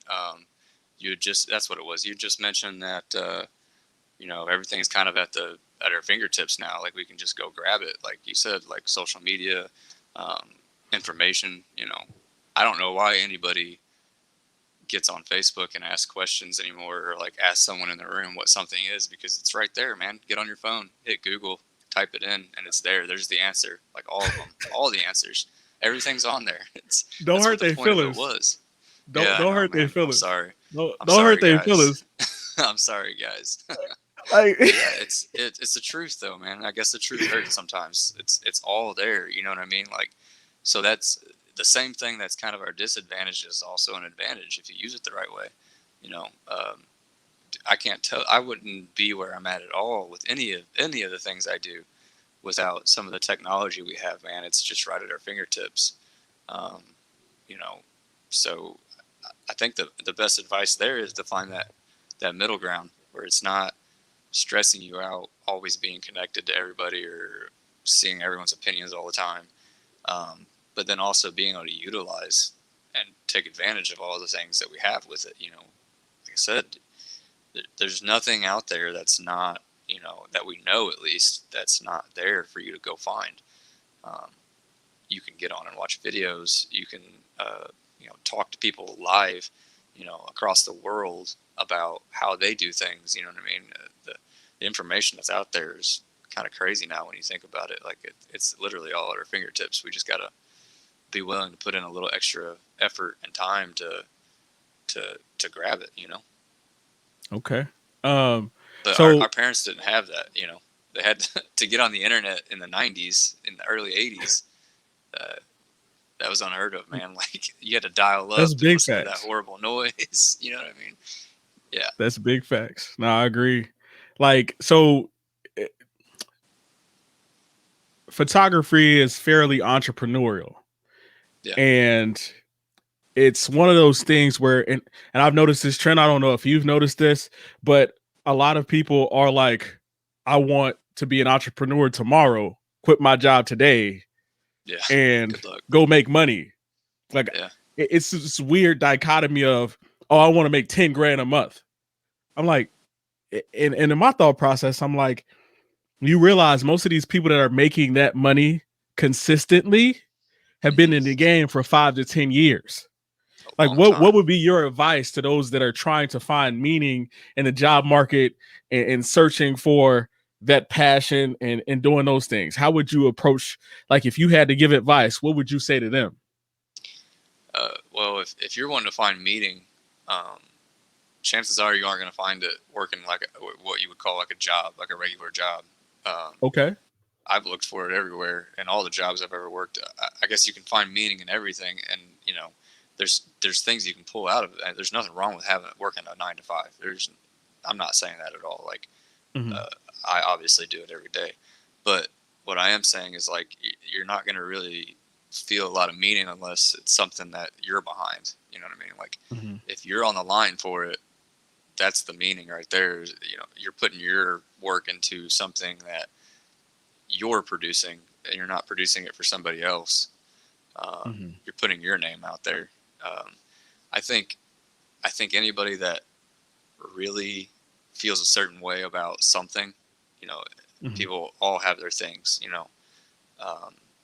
[SPEAKER 3] That's what it was. You just mentioned that everything's kind of at our fingertips now. Like we can just go grab it. Like you said, like social media, information. I don't know why anybody gets on Facebook and asks questions anymore, or like ask someone in the room what something is, because it's right there, man. Get on your phone, hit Google, type it in, and it's there. There's the answer, like all of them, all the answers. Everything's on there.
[SPEAKER 1] Don't hurt their feelings. Don't hurt their feelings.
[SPEAKER 3] I'm sorry.
[SPEAKER 1] Don't hurt their feelings.
[SPEAKER 3] I'm sorry, guys.
[SPEAKER 1] Like,
[SPEAKER 3] yeah, it's the truth though, man. I guess the truth hurts sometimes. It's all there. You know what I mean? Like, so that's the same thing. That's kind of our disadvantage is also an advantage if you use it the right way. I can't tell. I wouldn't be where I'm at all with any of the things I do without some of the technology we have, man. It's just right at our fingertips. So I think the best advice there is to find that middle ground where it's not stressing you out, always being connected to everybody or seeing everyone's opinions all the time. But then also being able to utilize and take advantage of all the things that we have with it. Like I said, there's nothing out there that's not, that we know at least, that's not there for you to go find. You can get on and watch videos. You can, talk to people live, across the world about how they do things. You know what I mean? The information that's out there is kind of crazy now when you think about it. Like it's literally all at our fingertips. We just got to be willing to put in a little extra effort and time to grab it,
[SPEAKER 1] Okay.
[SPEAKER 3] But
[SPEAKER 1] so
[SPEAKER 3] our parents didn't have that, they had to get on the internet in the 90s, in the early 80s. That was unheard of, man. Like you had to dial up
[SPEAKER 1] that's
[SPEAKER 3] to
[SPEAKER 1] big
[SPEAKER 3] listen to
[SPEAKER 1] facts.
[SPEAKER 3] that horrible noise. You know what I mean? Yeah.
[SPEAKER 1] That's big facts. No, I agree. Like, so photography is fairly entrepreneurial.
[SPEAKER 3] Yeah.
[SPEAKER 1] And it's one of those things where, and I've noticed this trend. I don't know if you've noticed this, but a lot of people are like, I want to be an entrepreneur tomorrow, quit my job today, and go make money. Like, it's this weird dichotomy of, oh, I want to make 10 grand a month. I'm like, and in my thought process, I'm like, you realize most of these people that are making that money consistently have been in the game for 5 to 10 years. Like, what would be your advice to those that are trying to find meaning in the job market and searching for that passion and doing those things? How would you approach, like, if you had to give advice, what would you say to them?
[SPEAKER 3] Well, if you're wanting to find meaning, chances are you aren't going to find it working like what you would call like a job, like a regular job.
[SPEAKER 1] Okay.
[SPEAKER 3] I've looked for it everywhere, and all the jobs I've ever worked. I guess you can find meaning in everything, and there's things you can pull out of it. And there's nothing wrong with working a 9 to 5. I'm not saying that at all. Like, I obviously do it every day, but what I am saying is, like, you're not going to really feel a lot of meaning unless it's something that you're behind. You know what I mean? Like, if you're on the line for it, that's the meaning right there. You're putting your work into something that you're producing, and you're not producing it for somebody else. You're putting your name out there. I think anybody that really feels a certain way about something, people all have their things.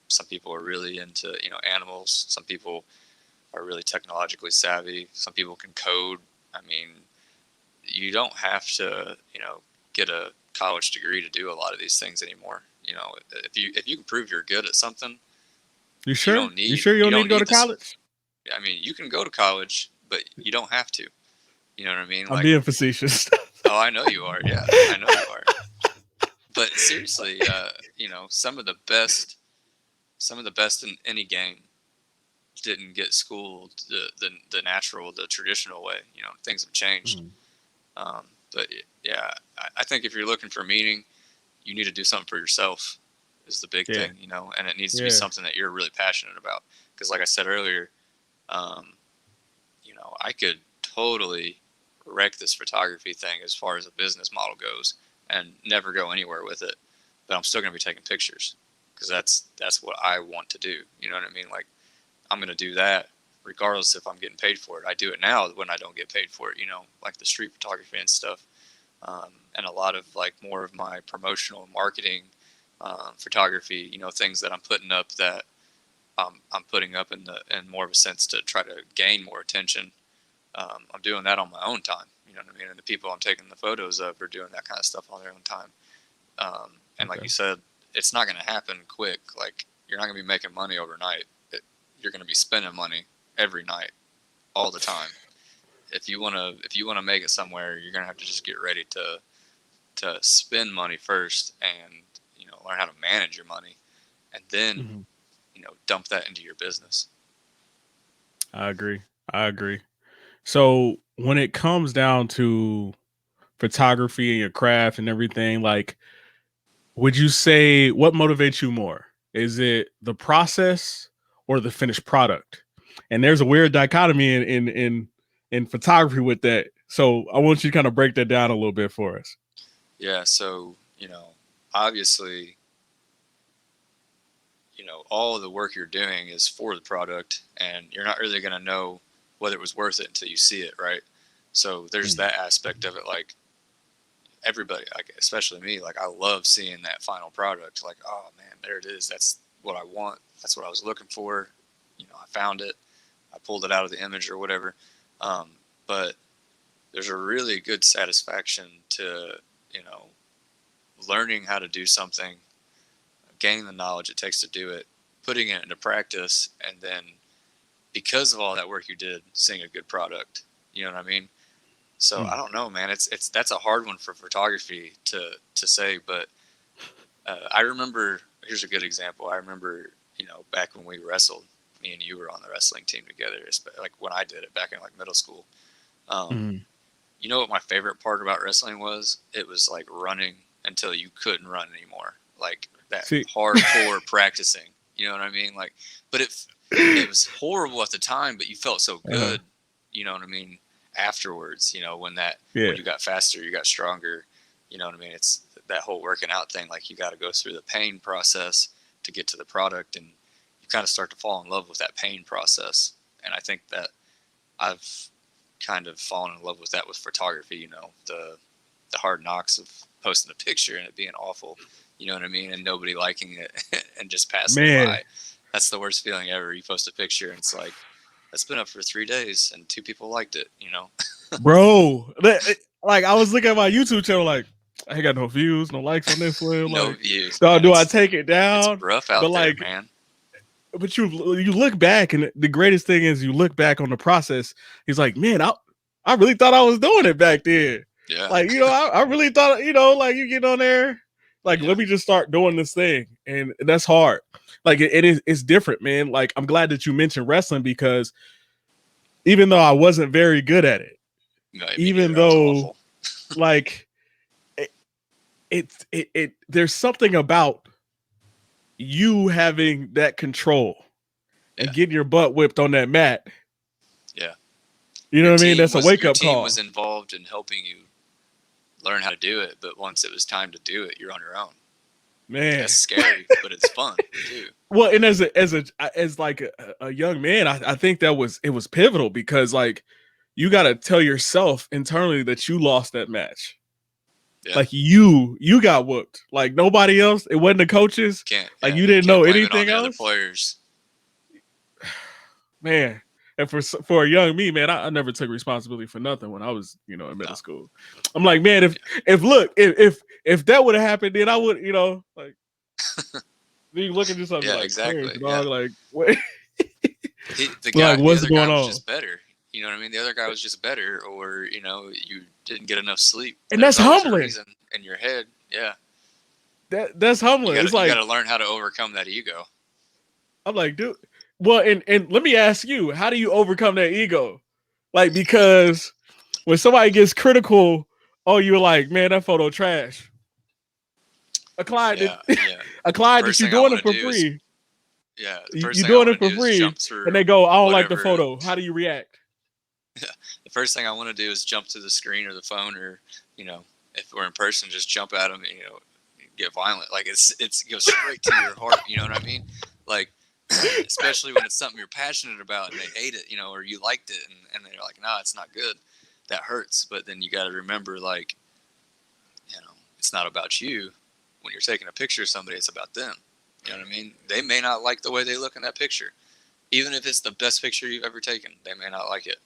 [SPEAKER 3] Some people are really into animals. Some people are really technologically savvy. Some people can code. I mean, you don't have to get a college degree to do a lot of these things anymore. If you can prove you're good at something,
[SPEAKER 1] you don't need to go to college?
[SPEAKER 3] I mean, you can go to college, but you don't have to. You know what I mean?
[SPEAKER 1] I'm being facetious.
[SPEAKER 3] Oh, I know you are. Yeah, I know you are. But seriously, you know, some of the best in any game didn't get schooled the natural, the traditional way. You know, things have changed. But yeah, I think if you're looking for meaning, you need to do something for yourself is the big thing, you know, and it needs to be something that you're really passionate about. Because like I said earlier, you know, I could totally wreck this photography thing as far as a business model goes and never go anywhere with it, but I'm still going to be taking pictures because that's what I want to do. You know what I mean? Like, I'm going to do that regardless if I'm getting paid for it. I do it now when I don't get paid for it, you know, like the street photography and stuff. And a lot of like more of my promotional marketing, photography, you know, things that I'm putting up that I'm putting up in more of a sense to try to gain more attention. I'm doing that on my own time, you know what I mean? And the people I'm taking the photos of are doing that kind of stuff on their own time. And like you said, it's not going to happen quick. Like, you're not going to be making money overnight. You're going to be spending money every night, all the time. If you want to make it somewhere, you're going to have to just get ready to spend money first and, you know, learn how to manage your money and then, you know, dump that into your business.
[SPEAKER 1] I agree. So when it comes down to photography and your craft and everything, like, would you say what motivates you more? Is it the process or the finished product? And there's a weird dichotomy in photography with that. So I want you to kind of break that down a little bit for us.
[SPEAKER 3] Yeah. So, you know, obviously, you know, all of the work you're doing is for the product, and you're not really going to know whether it was worth it until you see it. Right. So there's that aspect of it. Like, everybody, like, especially me, like, I love seeing that final product. Like, oh man, there it is. That's what I want. That's what I was looking for. You know, I found it. I pulled it out of the image or whatever. But there's a really good satisfaction to, you know, learning how to do something, gaining the knowledge it takes to do it, putting it into practice, and then because of all that work you did, seeing a good product. You know what I mean? So I don't know, man. That's a hard one for photography to say, but I remember. Here's a good example. I remember, you know, back when we wrestled, me and you were on the wrestling team together. Like when I did it back in like middle school. You know what my favorite part about wrestling was? It was like running until you couldn't run anymore. Like that hardcore practicing. You know what I mean? Like, but it was horrible at the time, but you felt so good. You know what I mean? Afterwards, you know, when you got faster, you got stronger. You know what I mean? It's that whole working out thing. Like, you got to go through the pain process to get to the product, and you kind of start to fall in love with that pain process. And I think that I've kind of fallen in love with that with photography. You know, the hard knocks of posting a picture and it being awful. You know what I mean? And nobody liking it and just passing it by. That's the worst feeling ever. You post a picture and it's like, it's been up for 3 days and 2 people liked it, you know?
[SPEAKER 1] Bro, like, I was looking at my YouTube channel, like, I ain't got no views, no likes on this one.
[SPEAKER 3] No
[SPEAKER 1] like,
[SPEAKER 3] views.
[SPEAKER 1] Do I take it down?
[SPEAKER 3] It's rough out there, man.
[SPEAKER 1] But you look back, and the greatest thing is you look back on the process. He's like, man, I really thought I was doing it back then.
[SPEAKER 3] Yeah.
[SPEAKER 1] Like, you know, I really thought, you know, like, you get on there, like, let me just start doing this thing. And that's hard. Like, it's different, man. Like, I'm glad that you mentioned wrestling, because even though I wasn't very good at it, even though like it there's something about you having that control and getting your butt whipped on that mat.
[SPEAKER 3] Yeah.
[SPEAKER 1] You know what I mean? That's a wake-up call.
[SPEAKER 3] Your team was involved in helping you learn how to do it, but once it was time to do it, you're on your own. Man, it's scary, but it's fun too.
[SPEAKER 1] Well, and as like a young man, I think it was pivotal, because like, you got to tell yourself internally that you lost that match. Yeah. Like, you got whooped. Like, nobody else. It wasn't the coaches. You didn't know anything else.
[SPEAKER 3] Other players.
[SPEAKER 1] Man, and for a young me, man, I never took responsibility for nothing when I was, you know, in middle school. I'm like, man, if that would have happened, then I would, you know, like, you look at yourself, like,
[SPEAKER 3] exactly,
[SPEAKER 1] dog, like, what?
[SPEAKER 3] The guy, like, what's going on? Was just better. You know what I mean? The other guy was just better, or, you know, you didn't get enough sleep.
[SPEAKER 1] And
[SPEAKER 3] There's
[SPEAKER 1] that's
[SPEAKER 3] always a
[SPEAKER 1] humbling.
[SPEAKER 3] reason in your head. Yeah.
[SPEAKER 1] That's humbling. It's like
[SPEAKER 3] you got to learn how to overcome that ego.
[SPEAKER 1] I'm like, dude. Well, and let me ask you, how do you overcome that ego? Like, because when somebody gets critical, oh, you're like, man, that photo trash. A client,
[SPEAKER 3] Yeah.
[SPEAKER 1] a client that
[SPEAKER 3] First
[SPEAKER 1] you're
[SPEAKER 3] thing I
[SPEAKER 1] doing
[SPEAKER 3] want
[SPEAKER 1] it
[SPEAKER 3] to
[SPEAKER 1] for
[SPEAKER 3] do is
[SPEAKER 1] free.
[SPEAKER 3] the first
[SPEAKER 1] You're
[SPEAKER 3] thing I
[SPEAKER 1] doing
[SPEAKER 3] want
[SPEAKER 1] it
[SPEAKER 3] to
[SPEAKER 1] for
[SPEAKER 3] do is
[SPEAKER 1] free,
[SPEAKER 3] jump through
[SPEAKER 1] and they go, I don't like the
[SPEAKER 3] whatever.
[SPEAKER 1] photo. How do you react?
[SPEAKER 3] The first thing I want to do is jump to the screen or the phone, or if we're in person, just jump at them. Get violent. Like it goes straight to your heart. You know what I mean? Like, especially when it's something you're passionate about and they hate it, or you liked it and they're like, nah, it's not good. That hurts. But then you got to remember, like, it's not about you. When you're taking a picture of somebody, it's about them. You know what I mean? They may not like the way they look in that picture. Even if it's the best picture you've ever taken, they may not like it.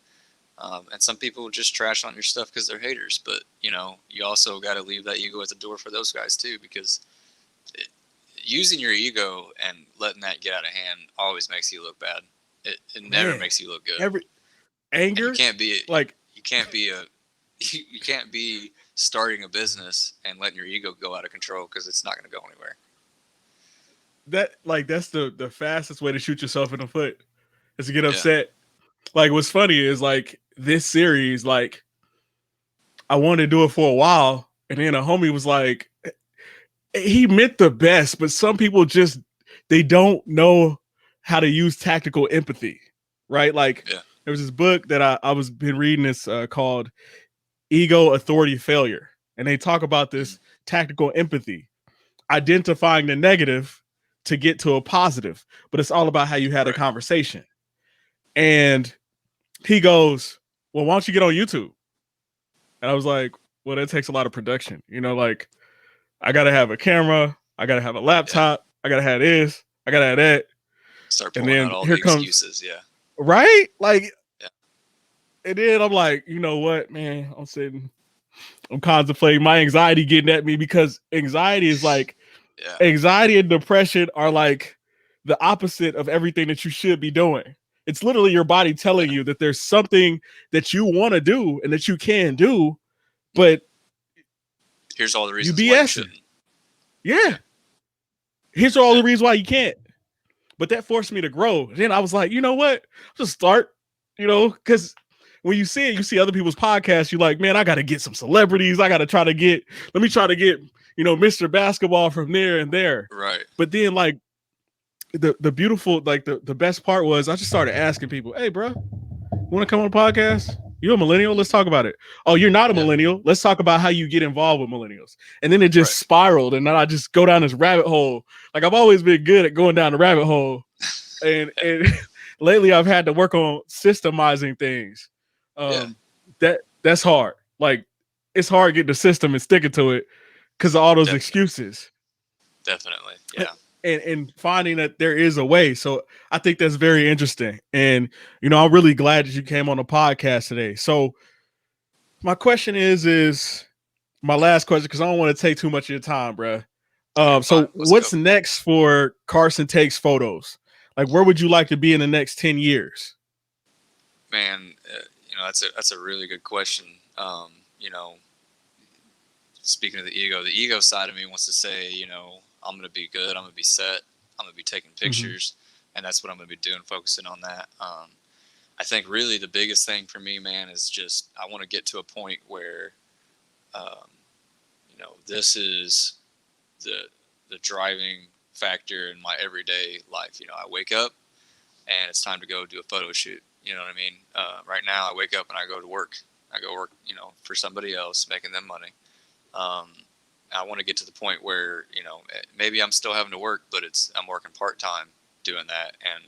[SPEAKER 3] And some people just trash on your stuff because they're haters. But, you also got to leave that ego at the door for those guys too, because using your ego and letting that get out of hand always makes you look bad. It never makes you look good.
[SPEAKER 1] Anger,
[SPEAKER 3] and you can't be
[SPEAKER 1] like
[SPEAKER 3] you can't be starting a business and letting your ego go out of control, because it's not going to go anywhere.
[SPEAKER 1] That's the fastest way to shoot yourself in the foot is to get upset. Like, what's funny is, like, this series, like, I wanted to do it for a while, and then a homie was like, he meant the best, but some people just, they don't know how to use tactical empathy, right? Like, there was this book that I was been reading, this called Ego, Authority, Failure, and they talk about this tactical empathy, identifying the negative to get to a positive, but it's all about how you had a conversation. And he goes, well, why don't you get on YouTube? And I was like, well, that takes a lot of production. Like, I got to have a camera. I got to have a laptop. I got to have this. I got to have that.
[SPEAKER 3] Start pulling out all the excuses. Yeah.
[SPEAKER 1] Right? Like, and then I'm like, you know what, man? I'm contemplating my anxiety getting at me, because anxiety is like, anxiety and depression are like the opposite of everything that you should be doing. It's literally your body telling you that there's something that you want to do and that you can do, but
[SPEAKER 3] here's all the reasons why you shouldn't.
[SPEAKER 1] Yeah. Here's all the reasons why you can't. But that forced me to grow. Then I was like, you know what? Just start, because when you see it, you see other people's podcasts, you're like, man, I got to get some celebrities. I got to let me try to get, Mr. Basketball from there and there.
[SPEAKER 3] Right.
[SPEAKER 1] But then, like, the beautiful, like, the best part was I just started asking people, hey, bro, want to come on a podcast? You a millennial? Let's talk about it. Oh, you're not a millennial. Let's talk about how you get involved with millennials. And then it just spiraled, and then I just go down this rabbit hole. Like, I've always been good at going down the rabbit hole. And lately I've had to work on systemizing things. That's hard. Like, it's hard getting the system and sticking to it because of all those excuses.
[SPEAKER 3] Definitely. Yeah.
[SPEAKER 1] And finding that there is a way. So I think that's very interesting. And, I'm really glad that you came on the podcast today. So my question is my last question, because I don't want to take too much of your time, bro. So what's next for Carson Takes Photos? Like, where would you like to be in the next 10 years?
[SPEAKER 3] Man, that's a really good question. Speaking of the ego side of me wants to say, I'm going to be good. I'm going to be set. I'm going to be taking pictures. And that's what I'm going to be doing, focusing on that. I think really the biggest thing for me, man, is just I want to get to a point where, this is the driving factor in my everyday life. I wake up and it's time to go do a photo shoot. You know what I mean? Right now I wake up and I go to work. I go work, for somebody else, making them money. I want to get to the point where, maybe I'm still having to work, but I'm working part-time doing that, and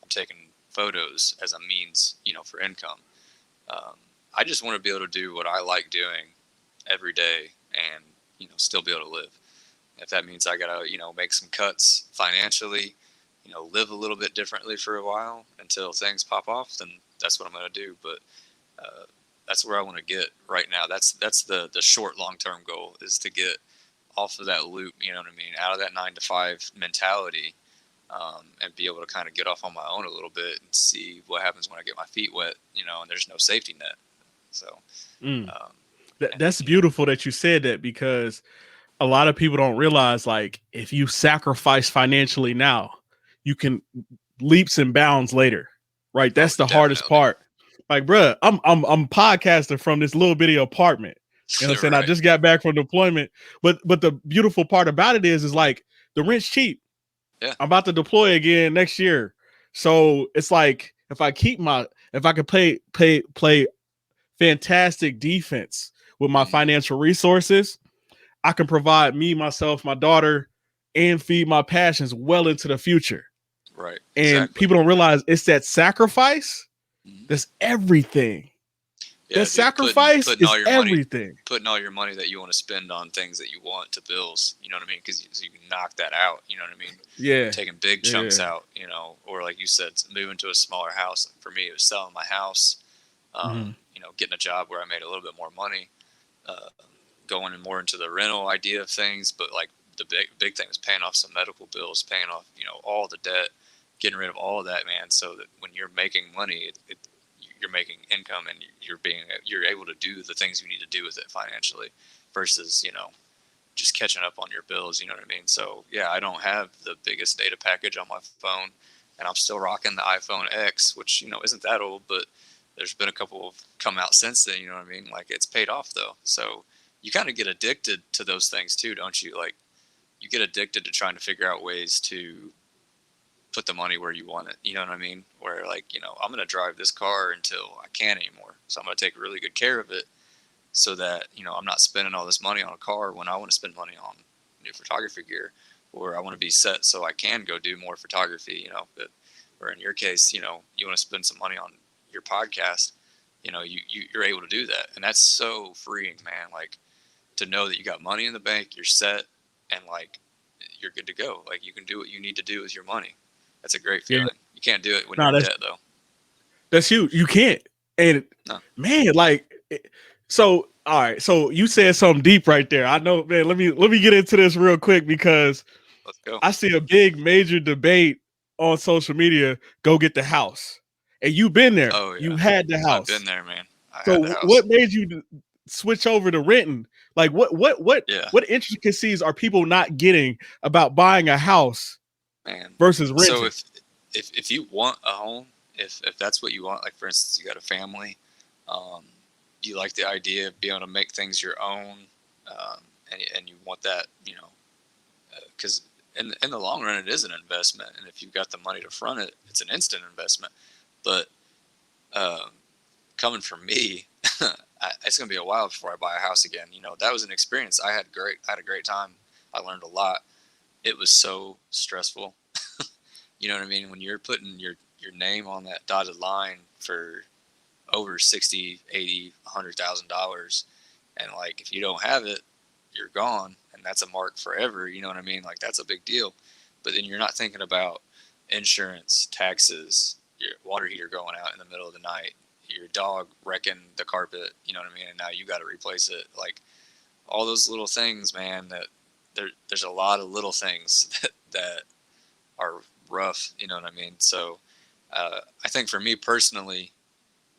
[SPEAKER 3] I'm taking photos as a means, for income. I just want to be able to do what I like doing every day and, still be able to live. If that means I got to, make some cuts financially, live a little bit differently for a while until things pop off, then that's what I'm going to do. But, that's where I want to get right now. That's the short, long-term goal, is to get off of that loop, you know what I mean? Out of that 9-to-5 mentality, and be able to kind of get off on my own a little bit and see what happens when I get my feet wet, and there's no safety net. So,
[SPEAKER 1] That's beautiful that you said that, because a lot of people don't realize, like, if you sacrifice financially now, you can leaps and bounds later, right? That's the hardest part. Like, bruh, I'm podcasting from this little bitty apartment. You know what I'm saying?
[SPEAKER 3] Right.
[SPEAKER 1] I just got back from deployment, but the beautiful part about it is like the rent's cheap.
[SPEAKER 3] Yeah.
[SPEAKER 1] I'm about to deploy again next year, so it's like if I could play fantastic defense with my financial resources, I can provide me, myself, my daughter, and feed my passions well into the future.
[SPEAKER 3] Right.
[SPEAKER 1] And
[SPEAKER 3] Exactly.
[SPEAKER 1] people don't realize it's that sacrifice that's everything.
[SPEAKER 3] Yeah,
[SPEAKER 1] that sacrifice
[SPEAKER 3] putting all
[SPEAKER 1] is
[SPEAKER 3] your
[SPEAKER 1] everything.
[SPEAKER 3] Money, putting all your money that you want to spend on things that you want to bills, you know what I mean? Because so you can knock that out, you know what I mean?
[SPEAKER 1] Yeah.
[SPEAKER 3] Taking big chunks out, you know, or like you said, moving to a smaller house. For me, it was selling my house, you know, getting a job where I made a little bit more money, going more into the rental idea of things. But like the big thing was paying off some medical bills, paying off, you know, all the debt, getting rid of all of that, man. So that when you're making money, you're making income and you're able to do the things you need to do with it financially versus, you know, just catching up on your bills. You know what I mean? So yeah, I don't have the biggest data package on my phone, and I'm still rocking the iPhone X, which, you know, isn't that old, but there's been a couple of come out since then. You know what I mean? Like, it's paid off though. So you kind of get addicted to those things too, don't you? Like, you get addicted to trying to figure out ways to put the money where you want it. You know what I mean? Where, like, you know, I'm going to drive this car until I can't anymore. So I'm going to take really good care of it so that, you know, I'm not spending all this money on a car when I want to spend money on new photography gear, or I want to be set so I can go do more photography, you know. But, or in your case, you know, you want to spend some money on your podcast, you know, you're able to do that. And that's so freeing, man. Like, to know that you got money in the bank, you're set, and like, you're good to go. Like, you can do what you need to do with your money. That's a great feeling. Yeah. You can't do it when you're in debt, though.
[SPEAKER 1] That's huge. You can't. And man, like, so all right. So you said something deep right there. I know, man. Let me get into this real quick, because
[SPEAKER 3] let's go.
[SPEAKER 1] I see a big major debate on social media. Go get the house, and you've been there.
[SPEAKER 3] Oh yeah,
[SPEAKER 1] you had the house.
[SPEAKER 3] I've been there, man.
[SPEAKER 1] So what made you switch over to renting? Like, what intricacies are people not getting about buying a house,
[SPEAKER 3] man,
[SPEAKER 1] versus renting?
[SPEAKER 3] So if you want a home, if that's what you want, like, for instance, you got a family, you like the idea of being able to make things your own, and you want that, you know, because in the long run, it is an investment, and if you've got the money to front it, it's an instant investment. But coming from me, it's gonna be a while before I buy a house again. You know, that was an experience. I had a great time. I learned a lot. It was so stressful. You know what I mean? When you're putting your name on that dotted line for over $60,000, $80,000, $100,000, and like, if you don't have it, you're gone, and that's a mark forever. You know what I mean? Like, that's a big deal. But then you're not thinking about insurance, taxes, your water heater going out in the middle of the night, your dog wrecking the carpet. You know what I mean? And now you got to replace it. Like, all those little things, man. That there's a lot of little things that are rough. You know what I mean? So I think for me personally,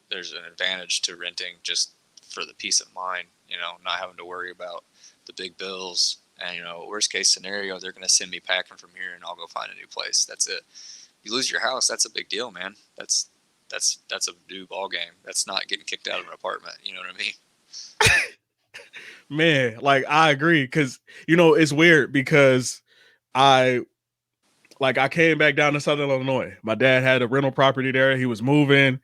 [SPEAKER 3] there's an advantage to renting just for the peace of mind, you know, not having to worry about the big bills. And, you know, worst case scenario, they're going to send me packing from here and I'll go find a new place. That's it. You lose your house, that's a big deal, man. That's a new ball game. That's not getting kicked out of an apartment. You know what I mean?
[SPEAKER 1] Man, like, I agree, because, you know, it's weird, because I came back down to Southern Illinois. My dad had a rental property there. He was moving,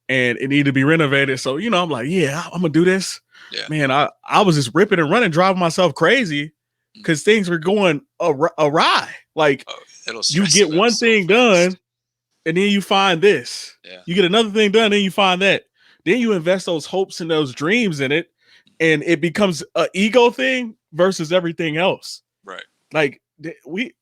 [SPEAKER 1] and it needed to be renovated. So, you know, I'm like, yeah, I'm gonna do this.
[SPEAKER 3] Yeah.
[SPEAKER 1] Man, I was just ripping and running, driving myself crazy, because things were going awry. Like, you get one thing done, and then you find this.
[SPEAKER 3] Yeah.
[SPEAKER 1] You get another thing done, and then you find that. Then you invest those hopes and those dreams in it, and it becomes an ego thing versus everything else.
[SPEAKER 3] Right.
[SPEAKER 1] Like,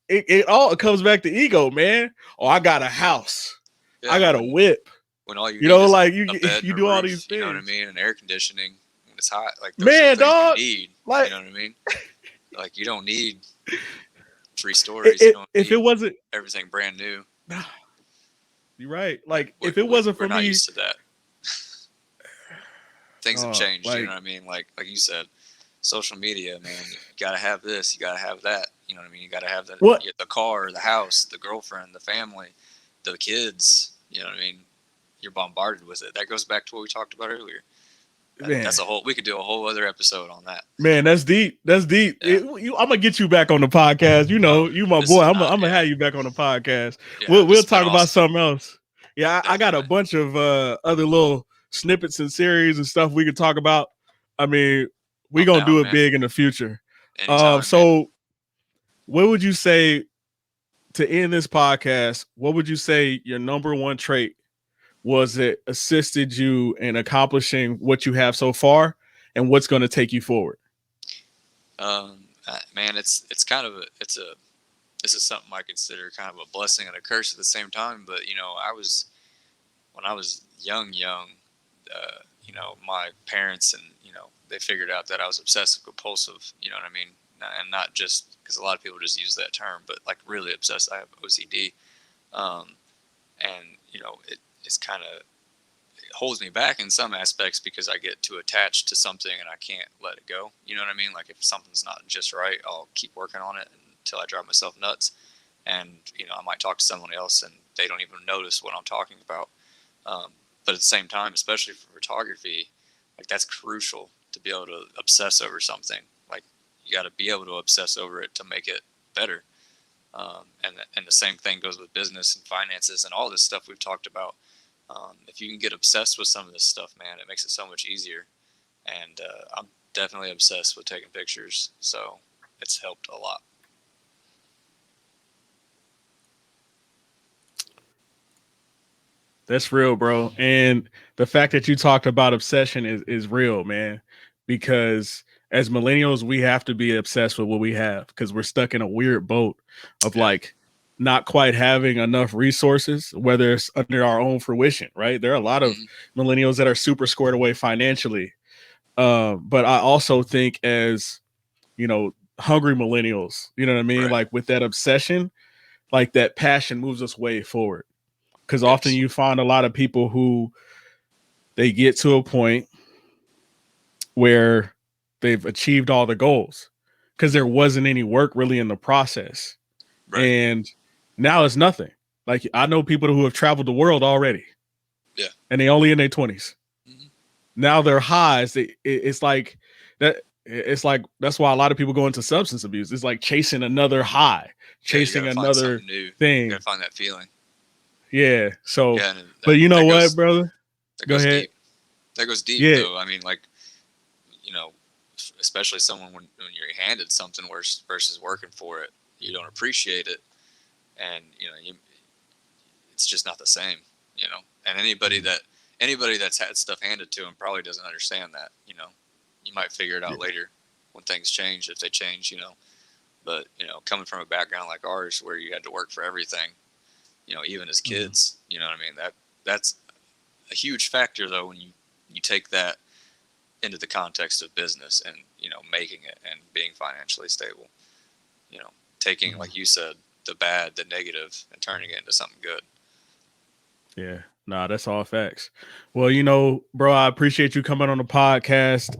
[SPEAKER 1] it all comes back to ego, man. Oh, I got a house. Yeah, I got a whip.
[SPEAKER 3] When all you
[SPEAKER 1] know,
[SPEAKER 3] need
[SPEAKER 1] like,
[SPEAKER 3] is
[SPEAKER 1] you do all these things.
[SPEAKER 3] You know what I mean? And air conditioning when it's hot. Like, those
[SPEAKER 1] man, dog.
[SPEAKER 3] You need.
[SPEAKER 1] Like,
[SPEAKER 3] you know what I mean? Like, you don't need 3 stories.
[SPEAKER 1] If it wasn't
[SPEAKER 3] everything brand new.
[SPEAKER 1] You're right. Like, if it wasn't for me,
[SPEAKER 3] we're not used to that. things have changed.
[SPEAKER 1] Like,
[SPEAKER 3] you know what I mean? Like you said, social media, man. You gotta have this. You gotta have that. You know what I mean? You gotta have the car, the house, the girlfriend, the family, the kids. You know what I mean? You're bombarded with it. That goes back to what we talked about earlier. That's we could do a whole other episode on that.
[SPEAKER 1] Man, that's deep. That's deep.
[SPEAKER 3] Yeah.
[SPEAKER 1] I'm gonna get you back on the podcast. You know, you my boy. I'm gonna have you back on the podcast.
[SPEAKER 3] Yeah,
[SPEAKER 1] We'll talk about something else. Yeah, I got a bunch of other little snippets and series and stuff we could talk about. I mean, we're gonna do it big in the future.
[SPEAKER 3] Anytime,
[SPEAKER 1] so what would you say to end this podcast? What would you say your number one trait was that assisted you in accomplishing what you have so far, and what's going to take you forward?
[SPEAKER 3] Man, it's kind of this is something I consider kind of a blessing and a curse at the same time. But, you know, when I was young, you know, my parents and, you know, they figured out that I was obsessive compulsive, you know what I mean? And not just because a lot of people just use that term, but like really obsessed. I have OCD. And, you know, it's kind of, it holds me back in some aspects because I get too attached to something and I can't let it go. You know what I mean? Like if something's not just right, I'll keep working on it until I drive myself nuts. And, you know, I might talk to someone else and they don't even notice what I'm talking about. But at the same time, especially for photography, like that's crucial to be able to obsess over something. Like you got to be able to obsess over it to make it better. And the same thing goes with business and finances and all this stuff we've talked about. If you can get obsessed with some of this stuff, man, it makes it so much easier. And I'm definitely obsessed with taking pictures, so it's helped a lot.
[SPEAKER 1] That's real, bro. And the fact that you talked about obsession is real, man, because as millennials, we have to be obsessed with what we have because we're stuck in a weird boat of like not quite having enough resources, whether it's under our own fruition, right? There are a lot of millennials that are super squared away financially. But I also think as, you know, hungry millennials, you know what I mean?
[SPEAKER 3] Right.
[SPEAKER 1] Like with that obsession, like that passion moves us way forward. Because often you find a lot of people who they get to a point where they've achieved all the goals because there wasn't any work really in the process. Right. And now it's nothing. Like I know people who have traveled the world already.
[SPEAKER 3] Yeah.
[SPEAKER 1] And they only in their 20s. Mm-hmm. Now their highs, it's like that. It's like that's why a lot of people go into substance abuse. It's like chasing another high, chasing another
[SPEAKER 3] new
[SPEAKER 1] thing.
[SPEAKER 3] You gotta find that feeling.
[SPEAKER 1] Yeah. So, but you know what, brother?
[SPEAKER 3] Go ahead. Deep. That goes deep, though. I mean, like, you know, especially someone when you're handed something versus working for it, you don't appreciate it, and you know, it's just not the same, you know. And anybody that's had stuff handed to them probably doesn't understand that, you know. You might figure it out later when things change, if they change, you know. But you know, coming from a background like ours where you had to work for everything, you know, even as kids, you know what I mean? That's a huge factor though when you take that into the context of business and, you know, making it and being financially stable. You know, taking, like you said, the bad, the negative, and turning it into something good.
[SPEAKER 1] Yeah. Nah, that's all facts. Well, you know, bro, I appreciate you coming on the podcast.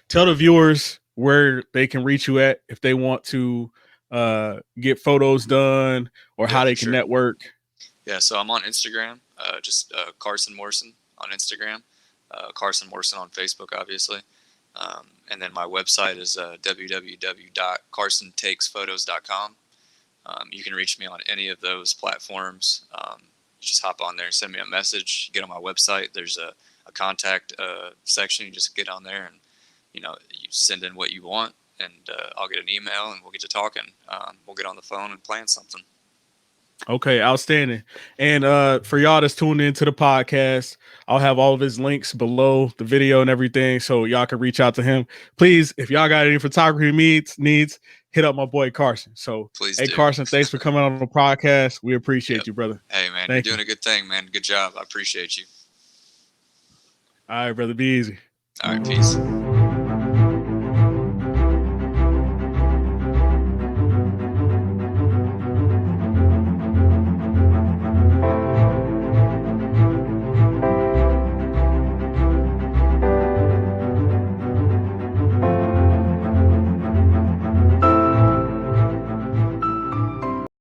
[SPEAKER 1] Tell the viewers where they can reach you at if they want to get photos done or how they can network. Yeah,
[SPEAKER 3] so I'm on Instagram, just Carson Morrison on Instagram, Carson Morrison on Facebook, obviously. And then my website is www.carsontakesphotos.com. You can reach me on any of those platforms. You just hop on there and send me a message. Get on my website. There's a contact section. You just get on there and, you know, you send in what you want, and I'll get an email and we'll get to talking. We'll get on the phone and plan something.
[SPEAKER 1] Okay, outstanding. And for y'all that's tuned into the podcast, I'll have all of his links below the video and everything, so y'all can reach out to him. Please, if y'all got any photography needs, hit up my boy Carson. So,
[SPEAKER 3] please
[SPEAKER 1] hey, Carson, thanks for coming on the podcast. We appreciate you, brother.
[SPEAKER 3] Hey, man, you're doing a good thing, man. Good job. I appreciate you.
[SPEAKER 1] All right, brother. Be easy.
[SPEAKER 3] All right, peace.